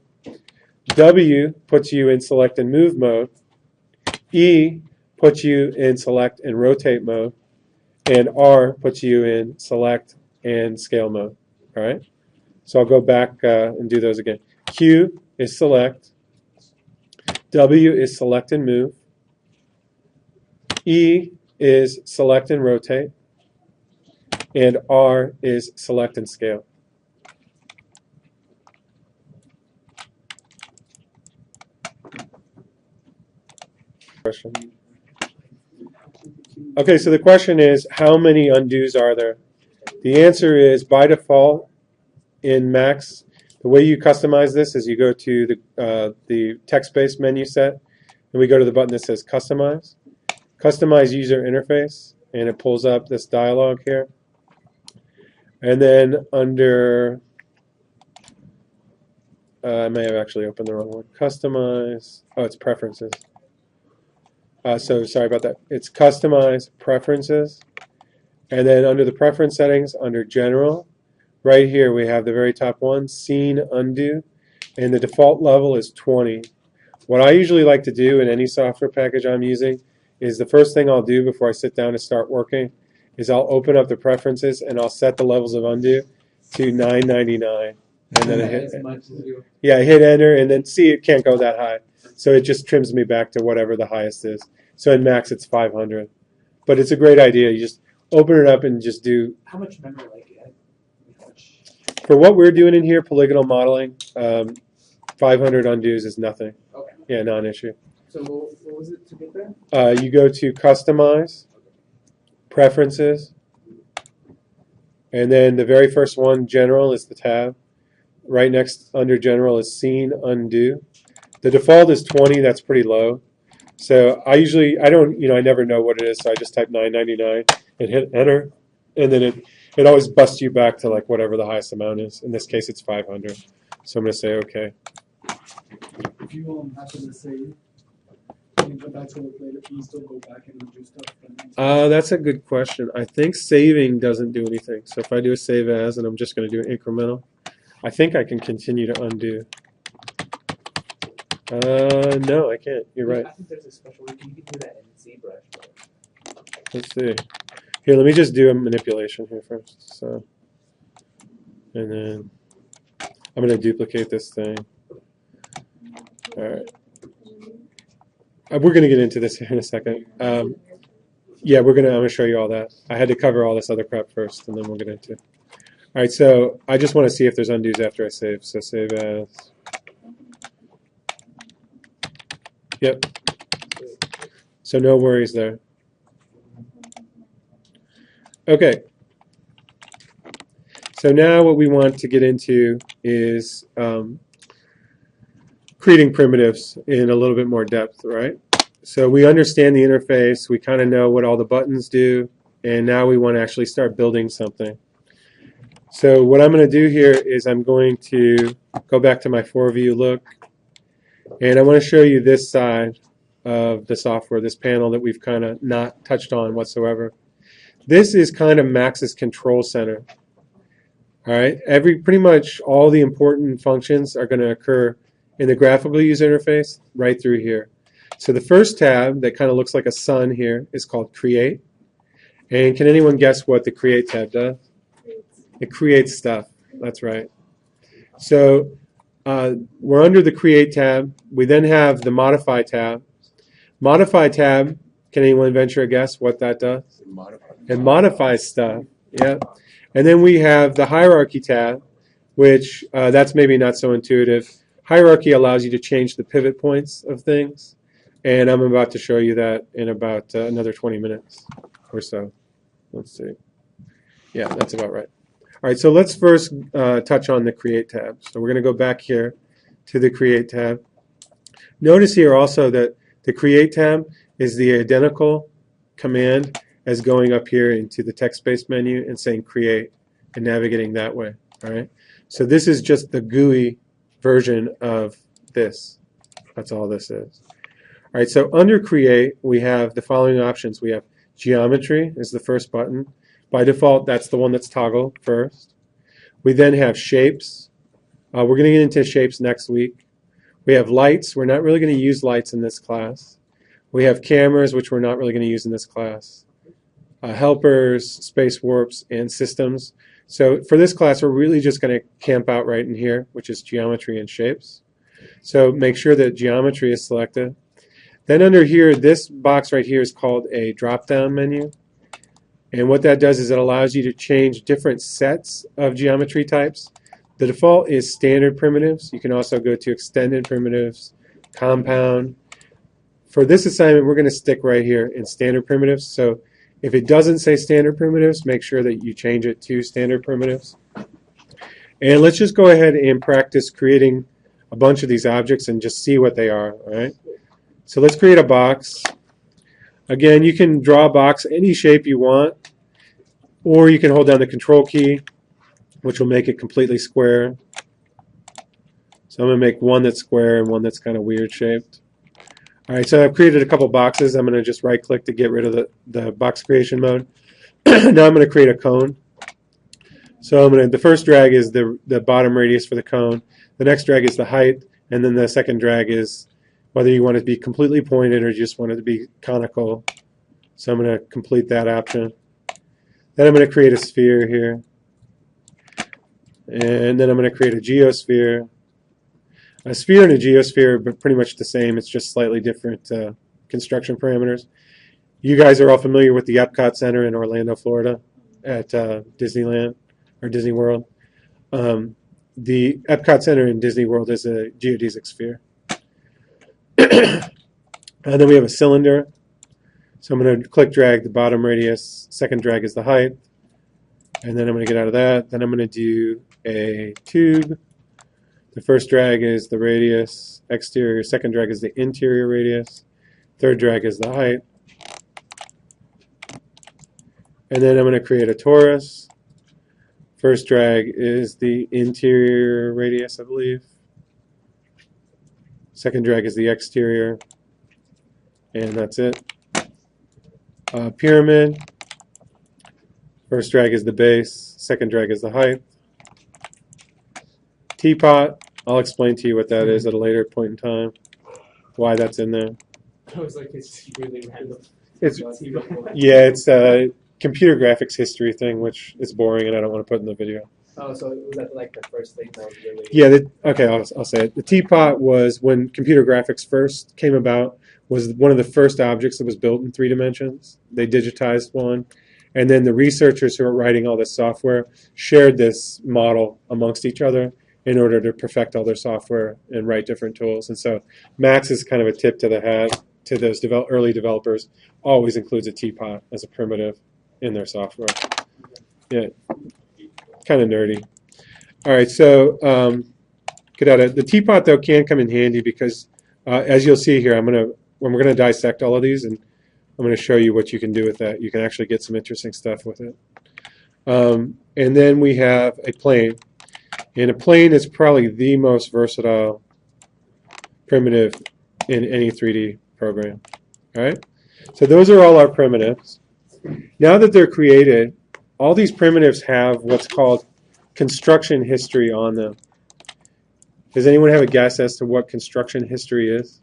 S1: W puts you in select and move mode, E puts you in select and rotate mode, and R puts you in select and scale mode. All right, so I'll go back and do those again. Q is select, W is select and move, E is select and rotate, and R is select and scale. Question. Okay, so the question is, how many undos are there? The answer is, by default, in Max, the way you customize this is you go to the text-based menu set, and we go to the button that says Customize. Customize User Interface, and it pulls up this dialog here. And then under, I may have actually opened the wrong one. Customize, oh, it's Preferences. So sorry about that. It's Customize Preferences. And then under the Preference Settings, under General, right here we have the very top one, Scene Undo. And the default level is 20. What I usually like to do in any software package I'm using is the first thing I'll do before I sit down to start working is I'll open up the preferences and I'll set the levels of undo to 999. And then I hit, yeah, I hit enter, and then see, it can't go that high. So it just trims me back to whatever the highest is. So in Max it's 500. But it's a great idea. You just open it up and just do.
S2: How much memory, like
S1: For what we're doing in here, polygonal modeling, 500 undos is nothing.
S2: Okay.
S1: Yeah, non-issue.
S2: So what was it to get there?
S1: You go to Customize, Preferences, and then the very first one, General, is the tab. Right next under General is Scene Undo. The default is 20. That's pretty low. So I never know what it is, so I just type 999 and hit Enter, and then it always busts you back to like whatever the highest amount is. In this case, it's 500. So I'm going to say OK.
S4: If you happen to save, can you go back to it later? Can you still go back and do stuff?
S1: That's a good question. I think saving doesn't do anything. So if I do a save as, and I'm just going to do incremental, I think I can continue to undo. No, I can't. You're right.
S5: I think there's a special way you can do that in ZBrush.
S1: Let's see. Here, let me just do a manipulation here first. So, and then I'm going to duplicate this thing. All right. We're going to get into this here in a second. Yeah, I'm going to show you all that. I had to cover all this other crap first, and then we'll get into it. All right, so I just want to see if there's undos after I save. So save as. Yep. So no worries there. Okay. So now what we want to get into is creating primitives in a little bit more depth, right? So we understand the interface, we kind of know what all the buttons do, and now we want to actually start building something. So what I'm going to do here is I'm going to go back to my 4-view look, and I want to show you this side of the software, this panel that we've kind of not touched on whatsoever. This is kind of Max's control center. All right, pretty much all the important functions are going to occur in the graphical user interface right through here. So the first tab that kind of looks like a sun here is called Create. And can anyone guess what the Create tab does? It creates stuff. That's right. So we're under the Create tab. We then have the Modify tab. Modify tab, can anyone venture a guess what that does? It modifies stuff. Yeah. And then we have the Hierarchy tab, which that's maybe not so intuitive. Hierarchy allows you to change the pivot points of things. And I'm about to show you that in about another 20 minutes or so. Let's see. Yeah, that's about right. All right, so let's first touch on the Create tab. So we're going to go back here to the Create tab. Notice here also that the Create tab is the identical command as going up here into the text-based menu and saying Create and navigating that way. All right. So this is just the GUI version of this. That's all this is. All right, so under Create, we have the following options. We have Geometry is the first button. By default, that's the one that's toggled first. We then have Shapes. We're going to get into Shapes next week. We have Lights. We're not really going to use lights in this class. We have Cameras, which we're not really going to use in this class. Helpers, Space Warps, and Systems. So for this class, we're really just going to camp out right in here, which is Geometry and Shapes. So make sure that Geometry is selected. Then under here, this box right here is called a drop-down menu. And what that does is it allows you to change different sets of geometry types. The default is standard primitives. You can also go to extended primitives, compound. For this assignment, we're going to stick right here in standard primitives. So if it doesn't say standard primitives, make sure that you change it to standard primitives. And let's just go ahead and practice creating a bunch of these objects and just see what they are. All right. So let's create a box. Again, you can draw a box any shape you want, or you can hold down the Control key, which will make it completely square. So I'm going to make one that's square and one that's kind of weird shaped. All right, so I've created a couple boxes. I'm going to just right-click to get rid of the box creation mode. Now I'm going to create a cone. So the first drag is the bottom radius for the cone. The next drag is the height, and then the second drag is whether you want it to be completely pointed or just want it to be conical. So I'm going to complete that option. Then I'm going to create a sphere here. And then I'm going to create a geosphere. A sphere and a geosphere are pretty much the same. It's just slightly different construction parameters. You guys are all familiar with the Epcot Center in Orlando, Florida at Disneyland or Disney World. the Epcot Center in Disney World is a geodesic sphere. And then we have a cylinder. So I'm going to click drag the bottom radius. Second drag is the height. And then I'm going to get out of that. Then I'm going to do a tube. The first drag is the radius exterior. Second drag is the interior radius. Third drag is the height. And then I'm going to create a torus. First drag is the interior radius, I believe. Second drag is the exterior. And that's it. Pyramid. First drag is the base. Second drag is the height. Teapot. I'll explain to you what that is at a later point in time. Why that's in there.
S5: I was like, it's really random.
S1: It's yeah, it's a computer graphics history thing, which is boring and I don't want to put in the video.
S5: Oh, so was that like the first thing that was really?
S1: Yeah. Okay, I'll say it. The teapot was when computer graphics first came about. Was one of the first objects that was built in 3 dimensions. They digitized one. And then the researchers who were writing all this software shared this model amongst each other in order to perfect all their software and write different tools. And so Max is kind of a tip to the hat to those early developers, always includes a teapot as a primitive in their software. Yeah, kind of nerdy. All right, so get out of the teapot, though, can come in handy because, as you'll see here, we're going to dissect all of these, and I'm going to show you what you can do with that. You can actually get some interesting stuff with it. And then we have a plane. And a plane is probably the most versatile primitive in any 3D program. All right? So those are all our primitives. Now that they're created, all these primitives have what's called construction history on them. Does anyone have a guess as to what construction history is?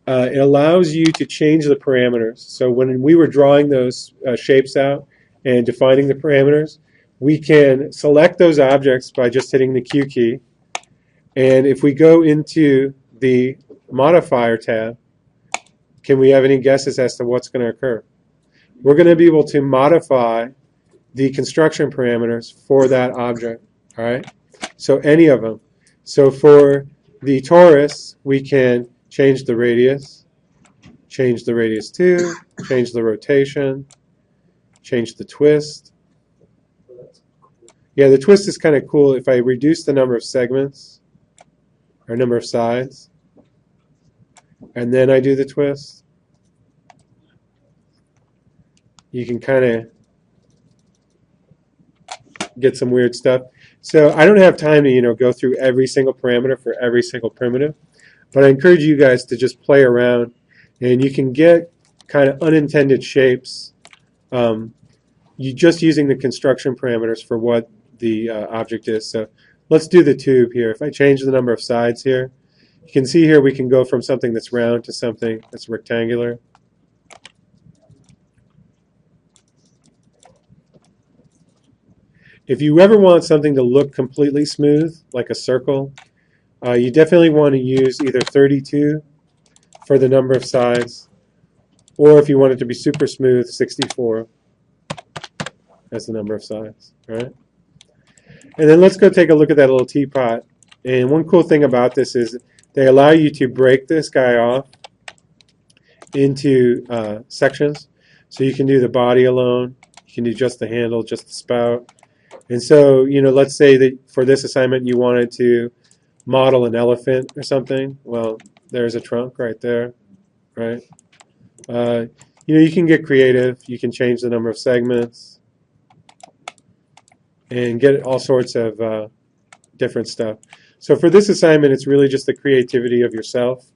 S1: It allows you to change the parameters. So when we were drawing those shapes out and defining the parameters, we can select those objects by just hitting the Q key. And if we go into the modifier tab, can we have any guesses as to what's going to occur? We're going to be able to modify the construction parameters for that object. All right? So any of them. So for the torus, we can change the radius 2, change the rotation, change the twist. Yeah, the twist is kind of cool. If I reduce the number of segments or number of sides, and then I do the twist, you can kind of get some weird stuff. So I don't have time to go through every single parameter for every single primitive, but I encourage you guys to just play around, and you can get kind of unintended shapes. You just using the construction parameters for what the object is. So let's do the tube here. If I change the number of sides here, you can see here we can go from something that's round to something that's rectangular. If you ever want something to look completely smooth, like a circle, you definitely want to use either 32 for the number of sides, or if you want it to be super smooth, 64 as the number of sides. All right? And then let's go take a look at that little teapot. And one cool thing about this is they allow you to break this guy off into sections. So you can do the body alone, you can do just the handle, just the spout. And so, let's say that for this assignment you wanted to model an elephant or something. Well, there's a trunk right there, right? You can get creative. You can change the number of segments and get all sorts of different stuff. So for this assignment, it's really just the creativity of yourself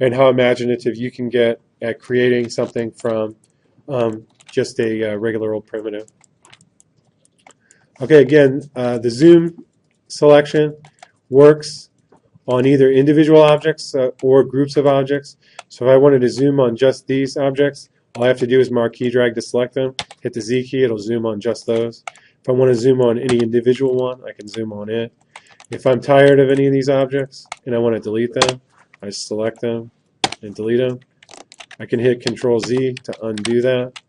S1: and how imaginative you can get at creating something from just a regular old primitive. Okay, again, the zoom selection works on either individual objects or groups of objects. So if I wanted to zoom on just these objects, all I have to do is mark key drag to select them, hit the Z key, it'll zoom on just those. If I want to zoom on any individual one, I can zoom on it. If I'm tired of any of these objects and I want to delete them, I select them and delete them. I can hit Control Z to undo that.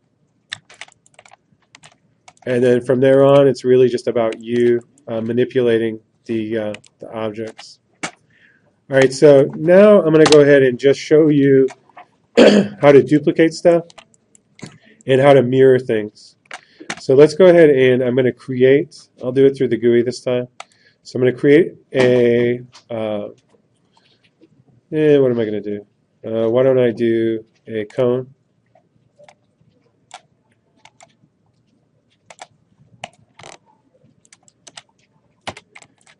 S1: And then from there on, it's really just about you manipulating the objects. All right, so now I'm going to go ahead and just show you how to duplicate stuff and how to mirror things. So let's go ahead and I'm going to create, I'll do it through the GUI this time. So I'm going to create a, what am I going to do? Why don't I do a cone?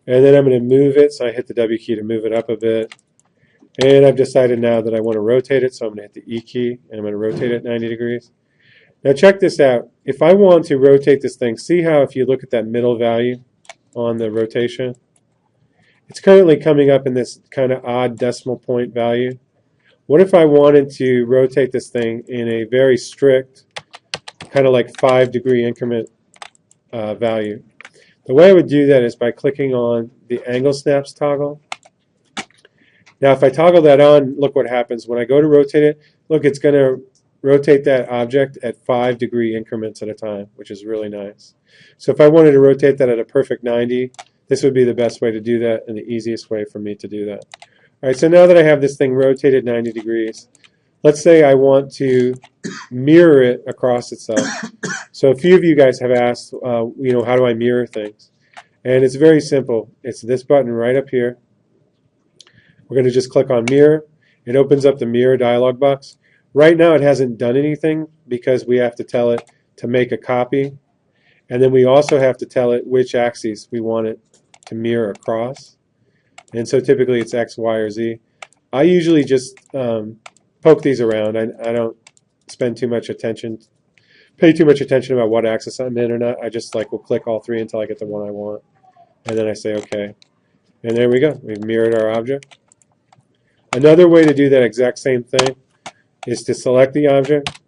S1: And then I'm going to move it, so I hit the W key to move it up a bit. And I've decided now that I want to rotate it, so I'm going to hit the E key, and I'm going to rotate it 90 degrees. Now check this out. If I want to rotate this thing, see how if you look at that middle value on the rotation, it's currently coming up in this kind of odd decimal point value. What if I wanted to rotate this thing in a very strict, kind of like 5-degree increment value? The way I would do that is by clicking on the angle snaps toggle. Now if I toggle that on, look what happens. When I go to rotate it, look, it's going to rotate that object at 5-degree increments at a time, which is really nice. So if I wanted to rotate that at a perfect 90, this would be the best way to do that and the easiest way for me to do that. All right, so now that I have this thing rotated 90 degrees, let's say I want to mirror it across itself. So a few of you guys have asked, how do I mirror things? And it's very simple. It's this button right up here. We're going to just click on mirror. It opens up the mirror dialog box. Right now it hasn't done anything because we have to tell it to make a copy. And then we also have to tell it which axes we want it to mirror across. And so typically it's X, Y, or Z. I usually just poke these around. I don't spend too much attention, pay too much attention about what axis I'm in or not. I just will click all three until I get the one I want. And then I say OK. And there we go. We've mirrored our object. Another way to do that exact same thing is to select the object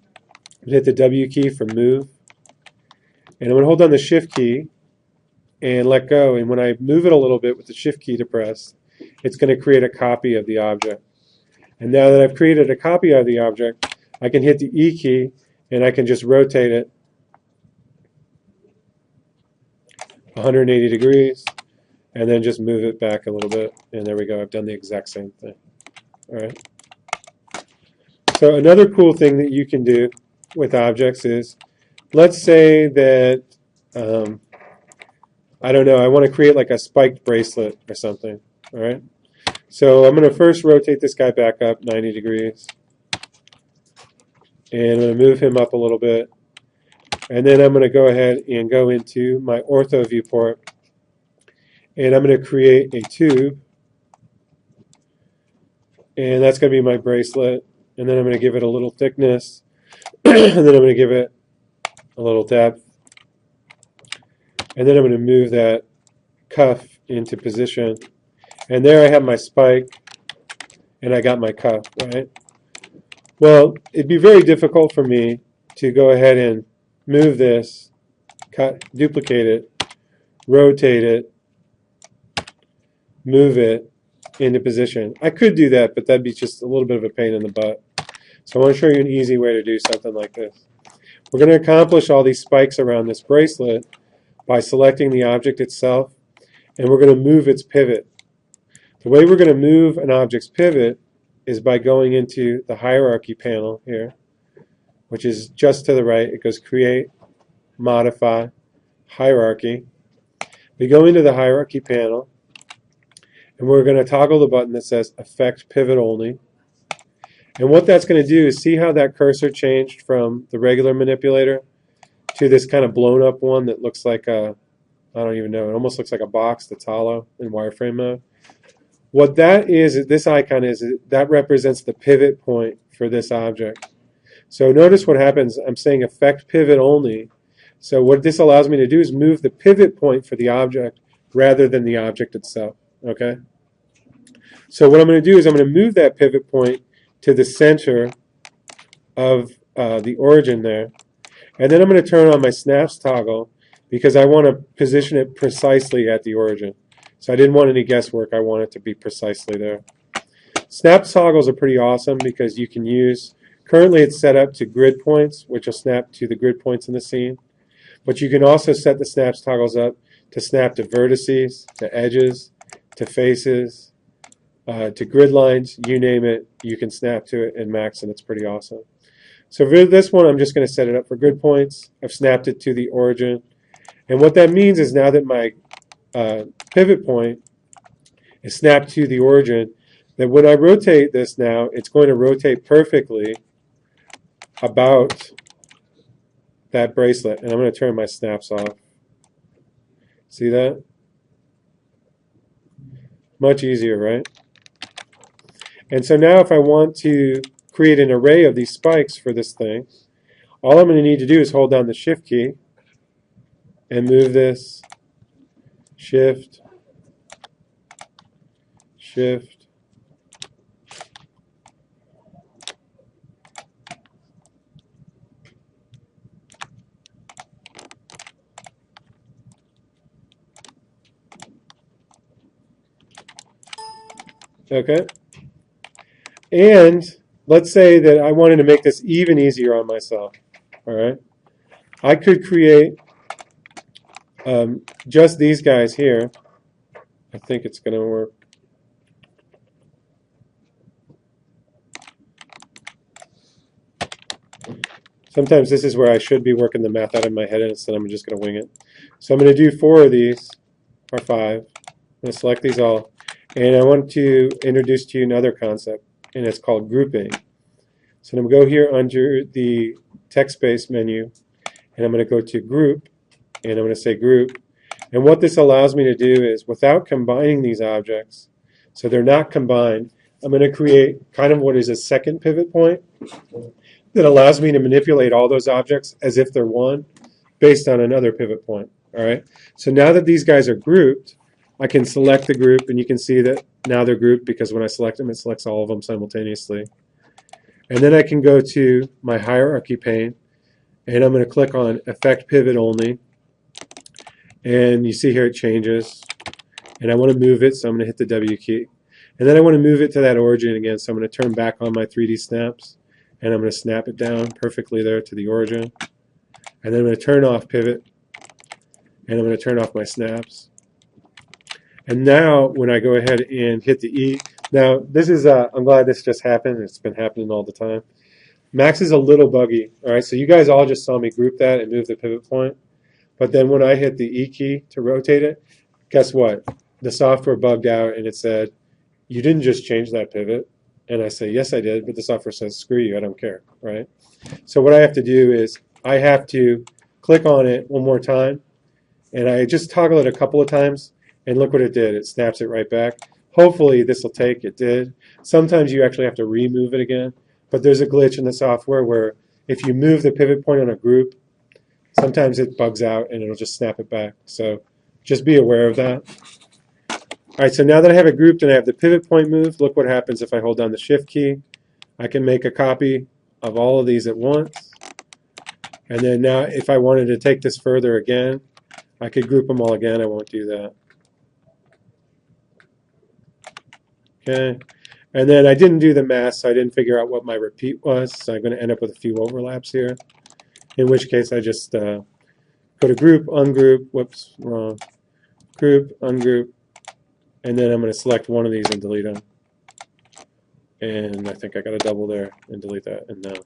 S1: and hit the W key for move. And I'm going to hold down the Shift key and let go. And when I move it a little bit with the Shift key depressed, it's going to create a copy of the object. And now that I've created a copy of the object, I can hit the E key and I can just rotate it 180 degrees and then just move it back a little bit. And there we go. I've done the exact same thing. All right. So another cool thing that you can do with objects is, let's say that, I don't know, I want to create like a spiked bracelet or something. All right. So I'm going to first rotate this guy back up 90 degrees. And I'm going to move him up a little bit. And then I'm going to go ahead and go into my ortho viewport. And I'm going to create a tube. And that's going to be my bracelet. And then I'm going to give it a little thickness. And then I'm going to give it a little depth. And then I'm going to move that cuff into position. And there I have my spike. And I got my cuff, right? Well, it'd be very difficult for me to go ahead and move this, duplicate it, rotate it, move it into position. I could do that, but that'd be just a little bit of a pain in the butt. So I want to show you an easy way to do something like this. We're going to accomplish all these spikes around this bracelet by selecting the object itself, and we're going to move its pivot. The way we're going to move an object's pivot is by going into the hierarchy panel here, which is just to the right. It goes Create, Modify, Hierarchy. We go into the hierarchy panel, and we're going to toggle the button that says Affect Pivot Only. And what that's going to do is see how that cursor changed from the regular manipulator to this kind of blown up one that looks like a, I don't even know, it almost looks like a box that's hollow in wireframe mode. What that is, this icon is, that represents the pivot point for this object. So notice what happens. I'm saying Affect Pivot Only. So what this allows me to do is move the pivot point for the object rather than the object itself. Okay? So what I'm going to do is I'm going to move that pivot point to the center of the origin there. And then I'm going to turn on my snaps toggle because I want to position it precisely at the origin. So I didn't want any guesswork. I want it to be precisely there. Snap toggles are pretty awesome because you can use, currently it's set up to grid points, which will snap to the grid points in the scene. But you can also set the snaps toggles up to snap to vertices, to edges, to faces, to grid lines, you name it, you can snap to it in Max, and it's pretty awesome. So for this one, I'm just going to set it up for grid points. I've snapped it to the origin. And what that means is now that my pivot point is snapped to the origin, that when I rotate this now, it's going to rotate perfectly about that bracelet. And I'm going to turn my snaps off. See that? Much easier, right? And so now if I want to create an array of these spikes for this thing, all I'm going to need to do is hold down the Shift key and move this Shift, Shift, okay? And let's say that I wanted to make this even easier on myself, all right? I could create just these guys here. I think it's going to work. Sometimes this is where I should be working the math out of my head, and instead I'm just going to wing it. So I'm going to do 4 of these, or 5. I'm going to select these all. And I want to introduce to you another concept, and it's called grouping. So I'm going to go here under the text-based menu, and I'm going to go to Group, and I'm going to say Group. And what this allows me to do is, without combining these objects, so they're not combined, I'm going to create kind of what is a second pivot point that allows me to manipulate all those objects as if they're one based on another pivot point. All right. So now that these guys are grouped, I can select the group, and you can see that now they're grouped because when I select them, it selects all of them simultaneously. And then I can go to my hierarchy pane, and I'm going to click on Effect Pivot Only. And you see here it changes. And I want to move it, so I'm going to hit the W key. And then I want to move it to that origin again, so I'm going to turn back on my 3D snaps. And I'm going to snap it down perfectly there to the origin. And then I'm going to turn off pivot. And I'm going to turn off my snaps. And now when I go ahead and hit the E, now this is, I'm glad this just happened. It's been happening all the time. Max is a little buggy. All right, so you guys all just saw me group that and move the pivot point. But then when I hit the E key to rotate it, guess what? The software bugged out and it said, you didn't just change that pivot. And I say, yes, I did, but the software says, screw you, I don't care, right? So what I have to do is I have to click on it one more time, and I just toggle it a couple of times, and look what it did. It snaps it right back. Hopefully this will take. It did. Sometimes you actually have to remove it again, but there's a glitch in the software where if you move the pivot point on a group, sometimes it bugs out and it'll just snap it back. So just be aware of that. All right, so now that I have it grouped and I have the pivot point moved, look what happens if I hold down the Shift key. I can make a copy of all of these at once. And then now if I wanted to take this further again, I could group them all again. I won't do that. Okay. And then I didn't do the math, so I didn't figure out what my repeat was. So I'm going to end up with a few overlaps here. In which case I just go to Group, Ungroup, whoops, wrong. Group, Ungroup. And then I'm going to select one of these and delete them. And I think I got a double there and delete that. And now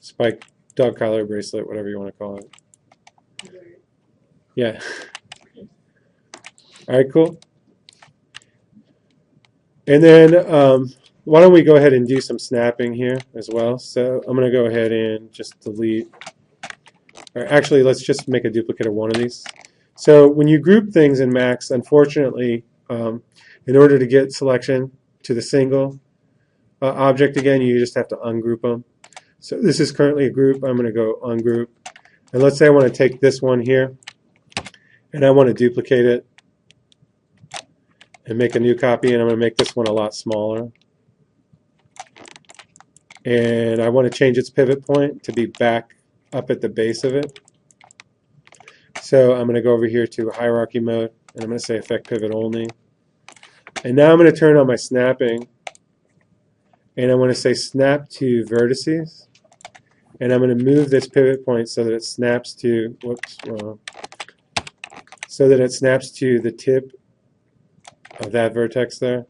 S1: spike, dog collar, bracelet, whatever you want to call it. Yeah. All right, cool. And then why don't we go ahead and do some snapping here as well. So I'm going to go ahead and just delete. Or actually, let's just make a duplicate of one of these. So when you group things in Max, unfortunately, in order to get selection to the single object again, you just have to ungroup them. So this is currently a group. I'm going to go ungroup. And let's say I want to take this one here, and I want to duplicate it and make a new copy, and I'm going to make this one a lot smaller. And I want to change its pivot point to be back up at the base of it. So I'm going to go over here to hierarchy mode, and I'm going to say Effect Pivot Only. And now I'm going to turn on my snapping, and I want to say Snap to Vertices. and I'm going to move this pivot point so that it snaps to, whoops, wrong, so that it snaps to the tip of that vertex there.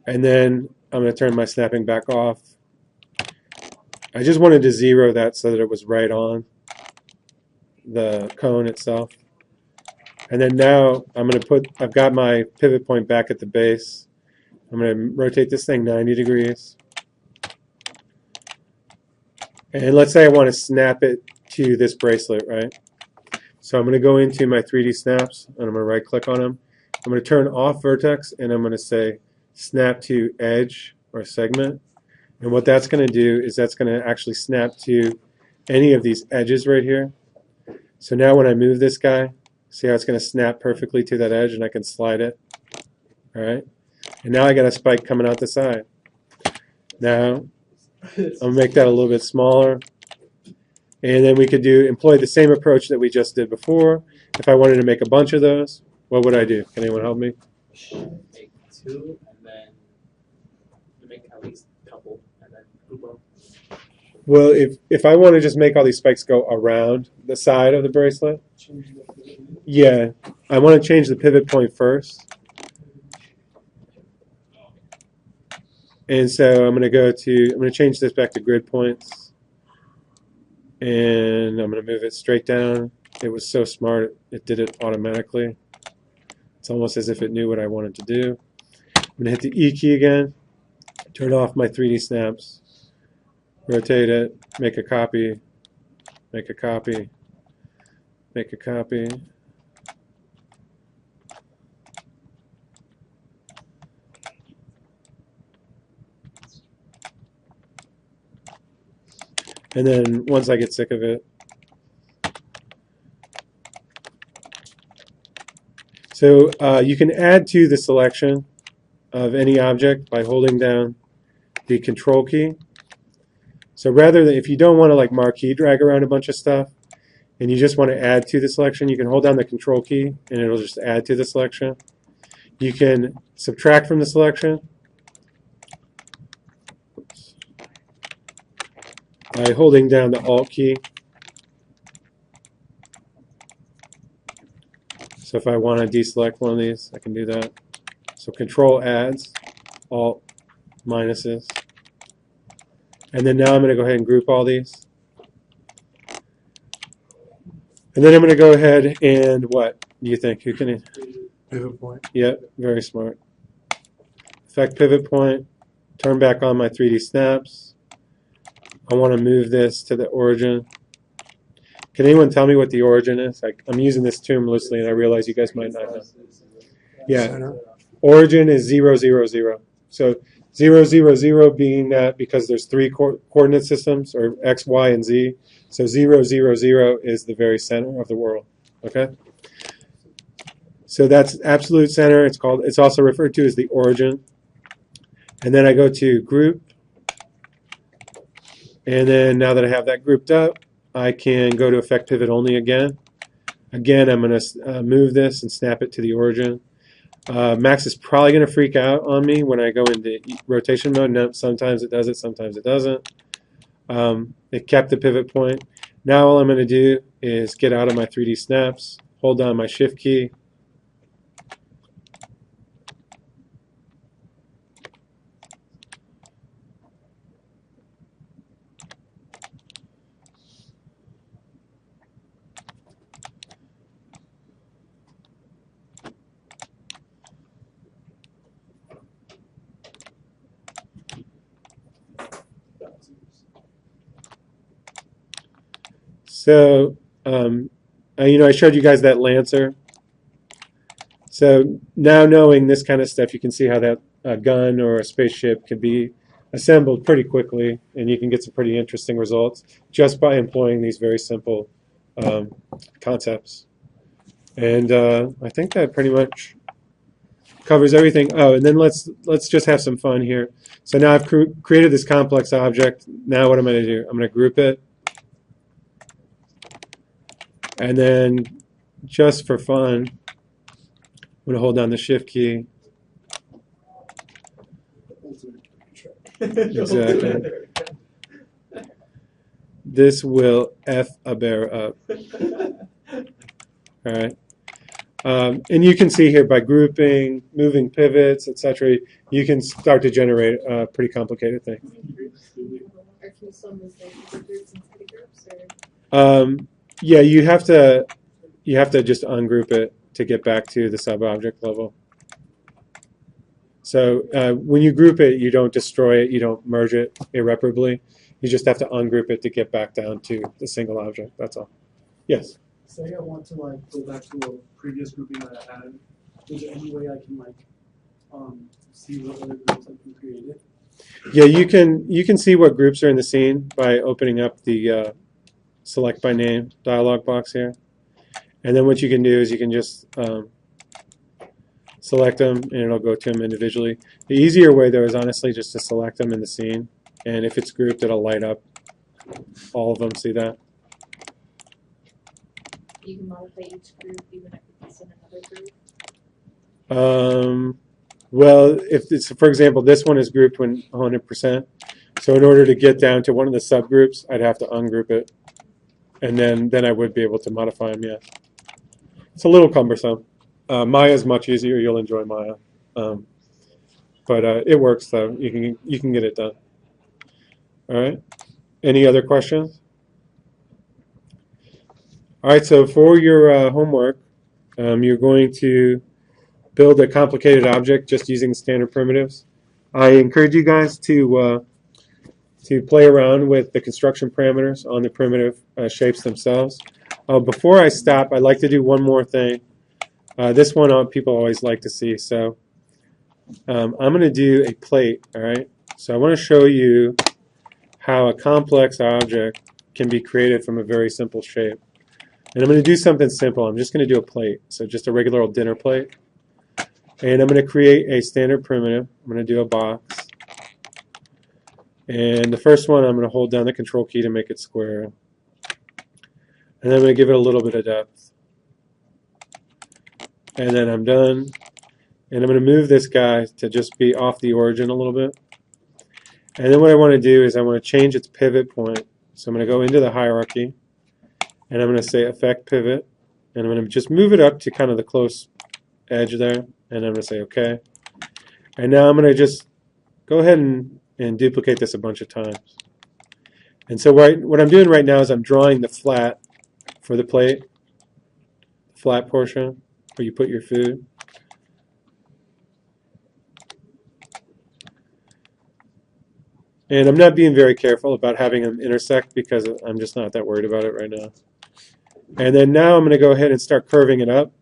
S1: And then I'm going to turn my snapping back off. I just wanted to zero that so that it was right on the cone itself. And then now I'm going to put, I've got my pivot point back at the base. I'm going to rotate this thing 90 degrees. And let's say I want to snap it to this bracelet, right? So I'm going to go into my 3D snaps, and I'm going to right click on them. I'm going to turn off vertex, and I'm going to say snap to edge or segment. And what that's going to do is that's going to actually snap to any of these edges right here. So now when I move this guy, see how it's going to snap perfectly to that edge, and I can slide it. All right. And now I got a spike coming out the side. Now I'll make that a little bit smaller. And then we could employ the same approach that we just did before. If I wanted to make a bunch of those, what would I do? Can anyone help me?
S5: Make 2 and then you make at least a couple and then group them.
S1: Well, if I want to just make all these spikes go around the side of the bracelet, yeah, I want to change the pivot point first. And so I'm going to change this back to grid points. And I'm going to move it straight down. It was so smart, it did it automatically. It's almost as if it knew what I wanted to do. I'm going to hit the E key again, turn off my 3D snaps, rotate it, make a copy, make a copy, make a copy. And then once I get sick of it, so you can add to the selection of any object by holding down the control key. So rather than, if you don't want to like marquee drag around a bunch of stuff and you just want to add to the selection, you can hold down the control key and it'll just add to the selection. You can subtract from the selection by holding down the Alt key. So if I want to deselect one of these, I can do that. So Control adds, Alt minuses. And then now I'm going to go ahead and group all these. And then I'm going to go ahead and what do you think? Who can?
S4: Pivot point.
S1: Yep, very smart. Effect pivot point. Turn back on my 3D snaps. I want to move this to the origin. Can anyone tell me what the origin is? I'm using this term loosely, and I realize you guys might not know. Yeah, origin is 0, 0, 0. So 0, 0, 0 being that because there's 3 coordinate systems, or X, Y, and Z. So 0, 0, 0 is the very center of the world. Okay. So that's absolute center. It's also referred to as the origin. And then I go to group. And then now that I have that grouped up, I can go to effect pivot only again. Again, I'm going to move this and snap it to the origin. Max is probably going to freak out on me when I go into rotation mode. No, sometimes it does it, sometimes it doesn't. It kept the pivot point. Now all I'm going to do is get out of my 3D snaps, hold down my shift key, So, I showed you guys that Lancer. So now knowing this kind of stuff, you can see how that gun or a spaceship can be assembled pretty quickly, and you can get some pretty interesting results just by employing these very simple concepts. And I think that pretty much covers everything. Oh, and then let's just have some fun here. So now I've created this complex object. Now what am I going to do? I'm going to group it. And then, just for fun, I'm going to hold down the shift key. Exactly. this will F a bear up. All right. And you can see here by grouping, moving pivots, etc., you can start to generate a pretty complicated thing.
S3: Or can you still move the groups inside of groups? Or?
S1: Yeah, you have to just ungroup it to get back to the sub-object level. So when you group it, you don't destroy it, you don't merge it irreparably. You just have to ungroup it to get back down to the single object. That's all. Yes.
S4: Say I want to like go back to a previous grouping that I had. Is there any way I can like see what other groups I can create?
S1: Yeah, you can see what groups are in the scene by opening up the select by name dialog box here. And then what you can do is you can just select them and it'll go to them individually. The easier way though is honestly just to select them in the scene, and if it's grouped it'll light up all of them. See that?
S3: You can modify each group even if it's in another group.
S1: Well, if it's, for example, this one is grouped when 100%. So in order to get down to one of the subgroups, I'd have to ungroup it, and then I would be able to modify them. Yeah, it's a little cumbersome. Maya is much easier. You'll enjoy Maya, but it works though. You can get it done. All right. Any other questions? All right. So for your homework, you're going to build a complicated object just using standard primitives. I encourage you guys to play around with the construction parameters on the primitive shapes themselves. Before I stop, I'd like to do one more thing. This one people always like to see. So I'm going to do a plate. All right. So I want to show you how a complex object can be created from a very simple shape. And I'm going to do something simple. I'm just going to do a plate. So just a regular old dinner plate. And I'm going to create a standard primitive. I'm going to do a box. And the first one, I'm going to hold down the control key to make it square. And then I'm going to give it a little bit of depth. And then I'm done. And I'm going to move this guy to just be off the origin a little bit. And then what I want to do is I want to change its pivot point. So I'm going to go into the hierarchy. And I'm going to say Effect Pivot. And I'm going to just move it up to kind of the close edge there. And I'm going to say OK. And now I'm going to just go ahead and duplicate this a bunch of times. And so what I'm doing right now is I'm drawing the flat for the plate, flat portion where you put your food. And I'm not being very careful about having them intersect because I'm just not that worried about it right now. And then now I'm going to go ahead and start curving it up.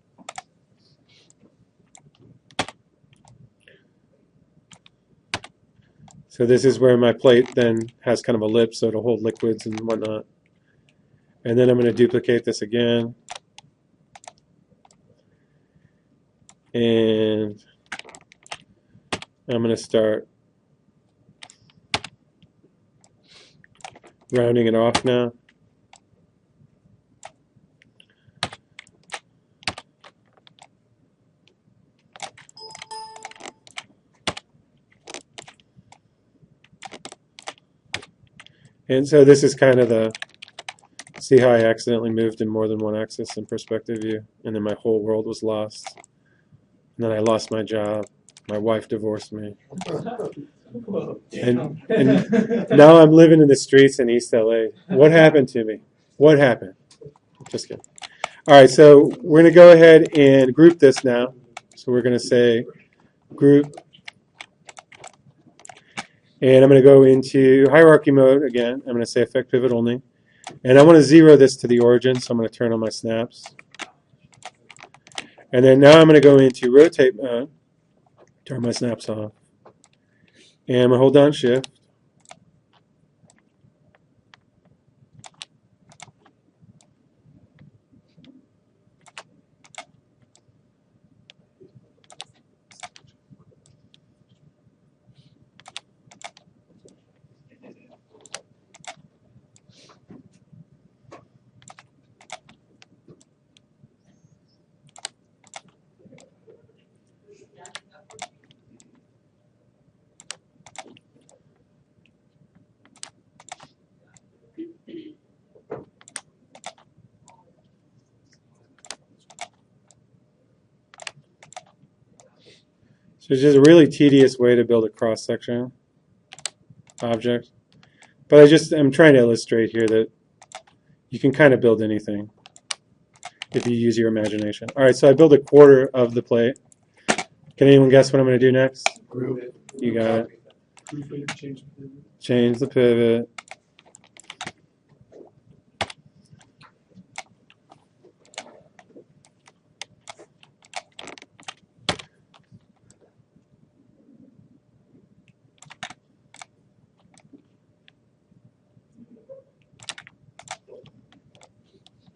S1: So this is where my plate then has kind of a lip so it'll hold liquids and whatnot. And then I'm going to duplicate this again. And I'm going to start rounding it off now. And so this is kind of the, see how I accidentally moved in more than one axis in perspective view, and then my whole world was lost. And then I lost my job. My wife divorced me. And now I'm living in the streets in East LA. What happened to me? What happened? Just kidding. All right, so we're going to go ahead and group this now. So we're going to say group. And I'm going to go into hierarchy mode again. I'm going to say Effect Pivot Only. And I want to zero this to the origin, so I'm going to turn on my snaps. And then now I'm going to go into rotate mode, turn my snaps off. And I'm going to hold down Shift. So it's just a really tedious way to build a cross-section object. But I'm trying to illustrate here that you can kind of build anything if you use your imagination. All right, so I built a quarter of the plate. Can anyone guess what I'm going to do next?
S4: Group it.
S1: You got it.
S4: Group it, change the pivot.
S1: Change the pivot.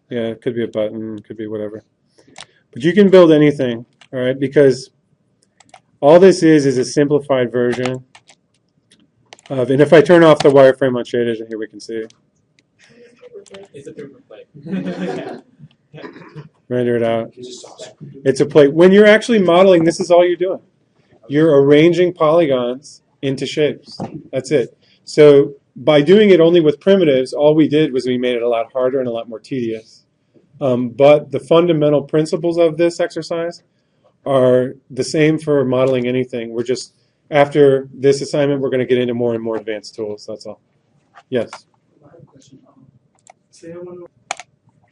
S1: Yeah, it could be a button, could be whatever. But you can build anything, all right, because all this is a simplified version of, and if I turn off the wireframe on shaders, here we can see it.
S5: It's a paper plate.
S1: Render it out. It's a plate. When you're actually modeling, this is all you're doing. You're arranging polygons into shapes. That's it. So by doing it only with primitives, all we did was we made it a lot harder and a lot more tedious. But the fundamental principles of this exercise are the same for modeling anything. We're just, after this assignment, we're going to get into more and more advanced tools. That's all. Yes?
S4: I have a question. Say I want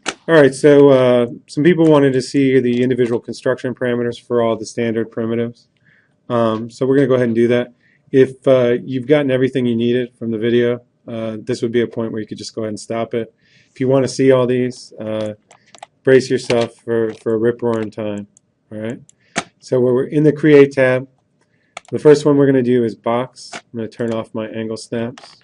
S4: to.
S1: All right, so some people wanted to see the individual construction parameters for all the standard primitives. So we're going to go ahead and do that. If you've gotten everything you needed from the video, this would be a point where you could just go ahead and stop it. If you want to see all these, brace yourself for a rip-roaring time. All right. So we're in the Create tab. The first one we're going to do is Box. I'm going to turn off my angle snaps.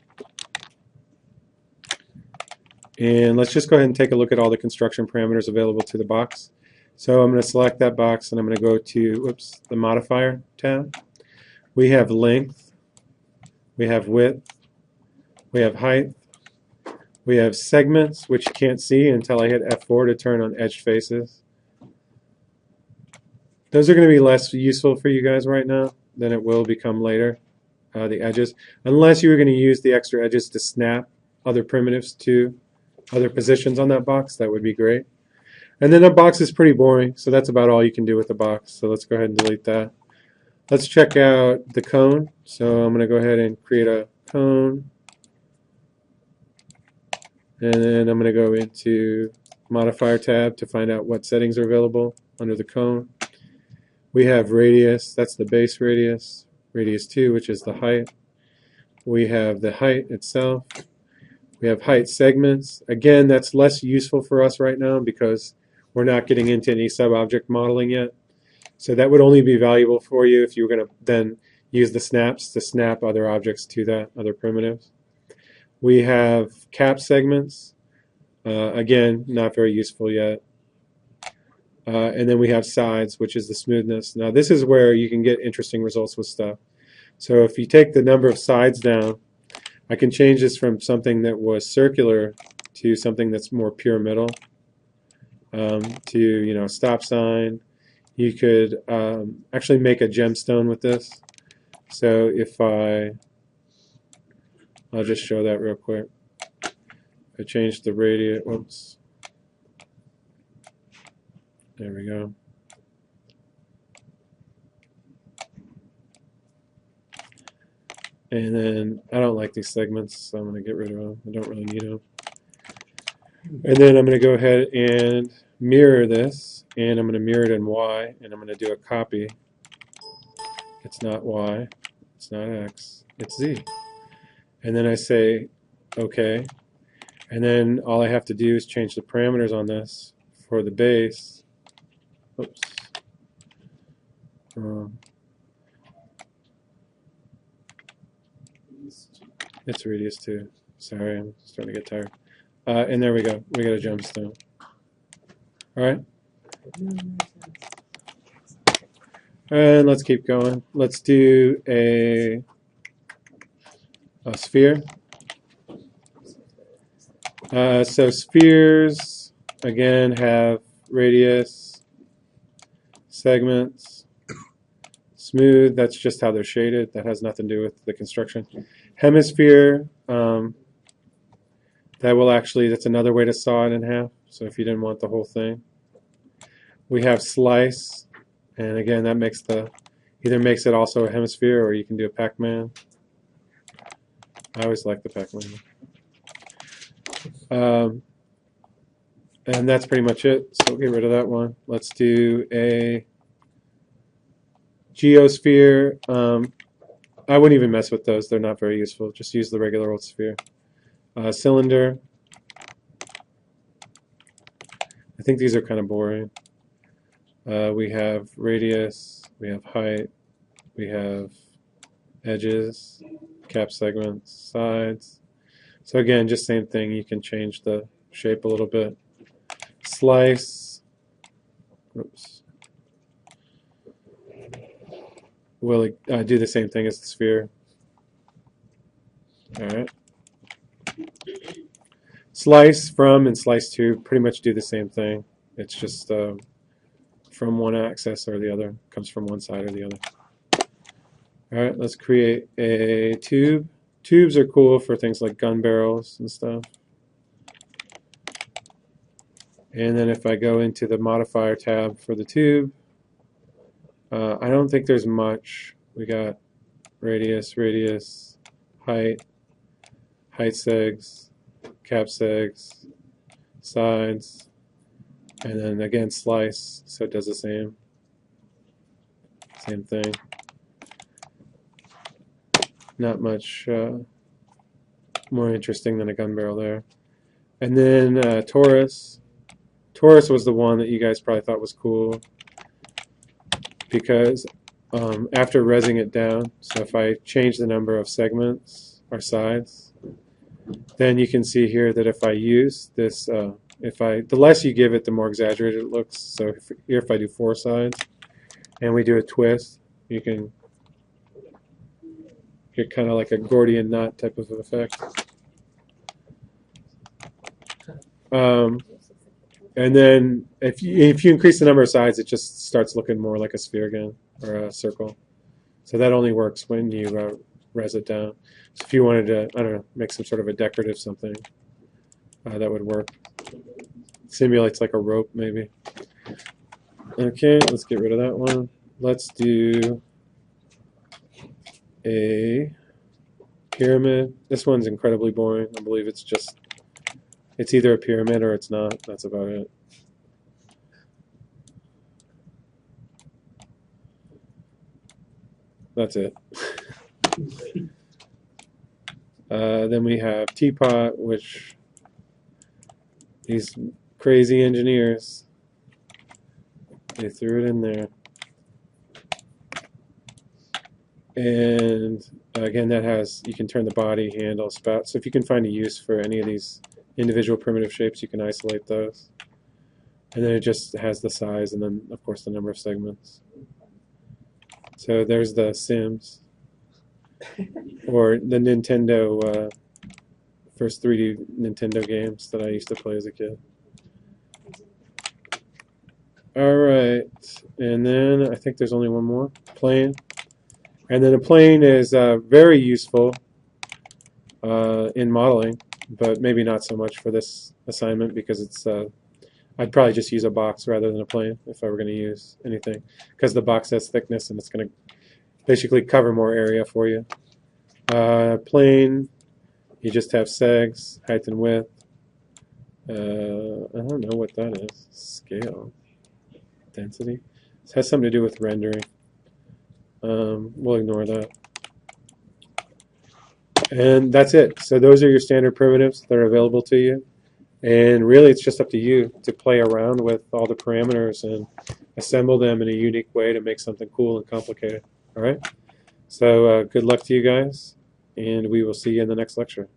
S1: And let's just go ahead and take a look at all the construction parameters available to the box. So I'm going to select that box and I'm going to go to the Modifier tab. We have length. We have width. We have height. We have segments, which you can't see until I hit F4 to turn on edge faces. Those are going to be less useful for you guys right now than it will become later, the edges. Unless you were going to use the extra edges to snap other primitives to other positions on that box, that would be great. And then the box is pretty boring, so that's about all you can do with the box. So let's go ahead and delete that. Let's check out the cone. So I'm going to go ahead and create a cone. And then I'm going to go into Modifier tab to find out what settings are available under the cone. We have radius, that's the base radius. Radius 2, which is the height. We have the height itself. We have height segments. Again, that's less useful for us right now because we're not getting into any sub-object modeling yet. So that would only be valuable for you if you were going to then use the snaps to snap other objects to that, other primitives. We have cap segments. Again, not very useful yet. And then we have sides, which is the smoothness. Now this is where you can get interesting results with stuff. So if you take the number of sides down, I can change this from something that was circular to something that's more pyramidal, to stop sign. You could actually make a gemstone with this. So if I'll just show that real quick. I changed the radius. Whoops. There we go. And then I don't like these segments, so I'm going to get rid of them. I don't really need them. And then I'm going to go ahead and mirror this, and I'm going to mirror it in Y, and I'm going to do a copy. It's not Y, it's not X, it's Z. And then I say OK. And then all I have to do is change the parameters on this for the base. Oops. It's radius 2. Sorry, I'm starting to get tired. And there we go. We got a gemstone. All right. And let's keep going. Let's do a sphere. So spheres, again, have radius, segments, smooth. That's just how they're shaded. That has nothing to do with the construction. Hemisphere, that's another way to saw it in half. So if you didn't want the whole thing. We have slice, and again, that makes the Either makes it also a hemisphere, or you can do a Pac-Man. I always like the Pac-Man. And that's pretty much it. So we'll get rid of that one. Let's do a geosphere. I wouldn't even mess with those. They're not very useful. Just use the regular old sphere. Cylinder. I think these are kind of boring. We have radius, we have height, we have edges, cap segments, sides. So again, just same thing. You can change the shape a little bit. Slice. Oops. Will do the same thing as the sphere. All right. Slice from and slice to pretty much do the same thing. It's just from one axis or the other. Comes from one side or the other. All right, let's create a tube. Tubes are cool for things like gun barrels and stuff. And then if I go into the modifier tab for the tube, I don't think there's much. We got radius, height, height segs, cap segs, sides, and then again slice, so it does the same thing. Not much more interesting than a gun barrel there. And then torus. Torus was the one that you guys probably thought was cool because after resing it down, so if I change the number of segments or sides, then you can see here that if I use this, the less you give it, the more exaggerated it looks. So if I do 4 sides and we do a twist, you can get kind of like a Gordian knot type of effect. And then if you increase the number of sides, it just starts looking more like a sphere again, or a circle. So that only works when you res it down. So if you wanted to, I don't know, make some sort of a decorative something, that would work. Simulates like a rope, maybe. Okay, let's get rid of that one. Let's do a pyramid. This one's incredibly boring. I believe it's either a pyramid or it's not. That's about it. That's it. Then we have teapot, which these crazy engineers, they threw it in there. And again, that has, you can turn the body, handle, spout. So if you can find a use for any of these individual primitive shapes, you can isolate those. And then it just has the size and then, of course, the number of segments. So there's the Sims, or the Nintendo, first 3D Nintendo games that I used to play as a kid. All right, and then I think there's only one more, plane. And then a plane is very useful in modeling, but maybe not so much for this assignment because it's I'd probably just use a box rather than a plane if I were going to use anything, because the box has thickness and it's going to basically cover more area for you. Plane, you just have segs, height and width. I don't know what that is. Scale, density. It has something to do with rendering. We'll ignore that. And that's it. So those are your standard primitives that are available to you. And really, it's just up to you to play around with all the parameters and assemble them in a unique way to make something cool and complicated. All right? So good luck to you guys, and we will see you in the next lecture.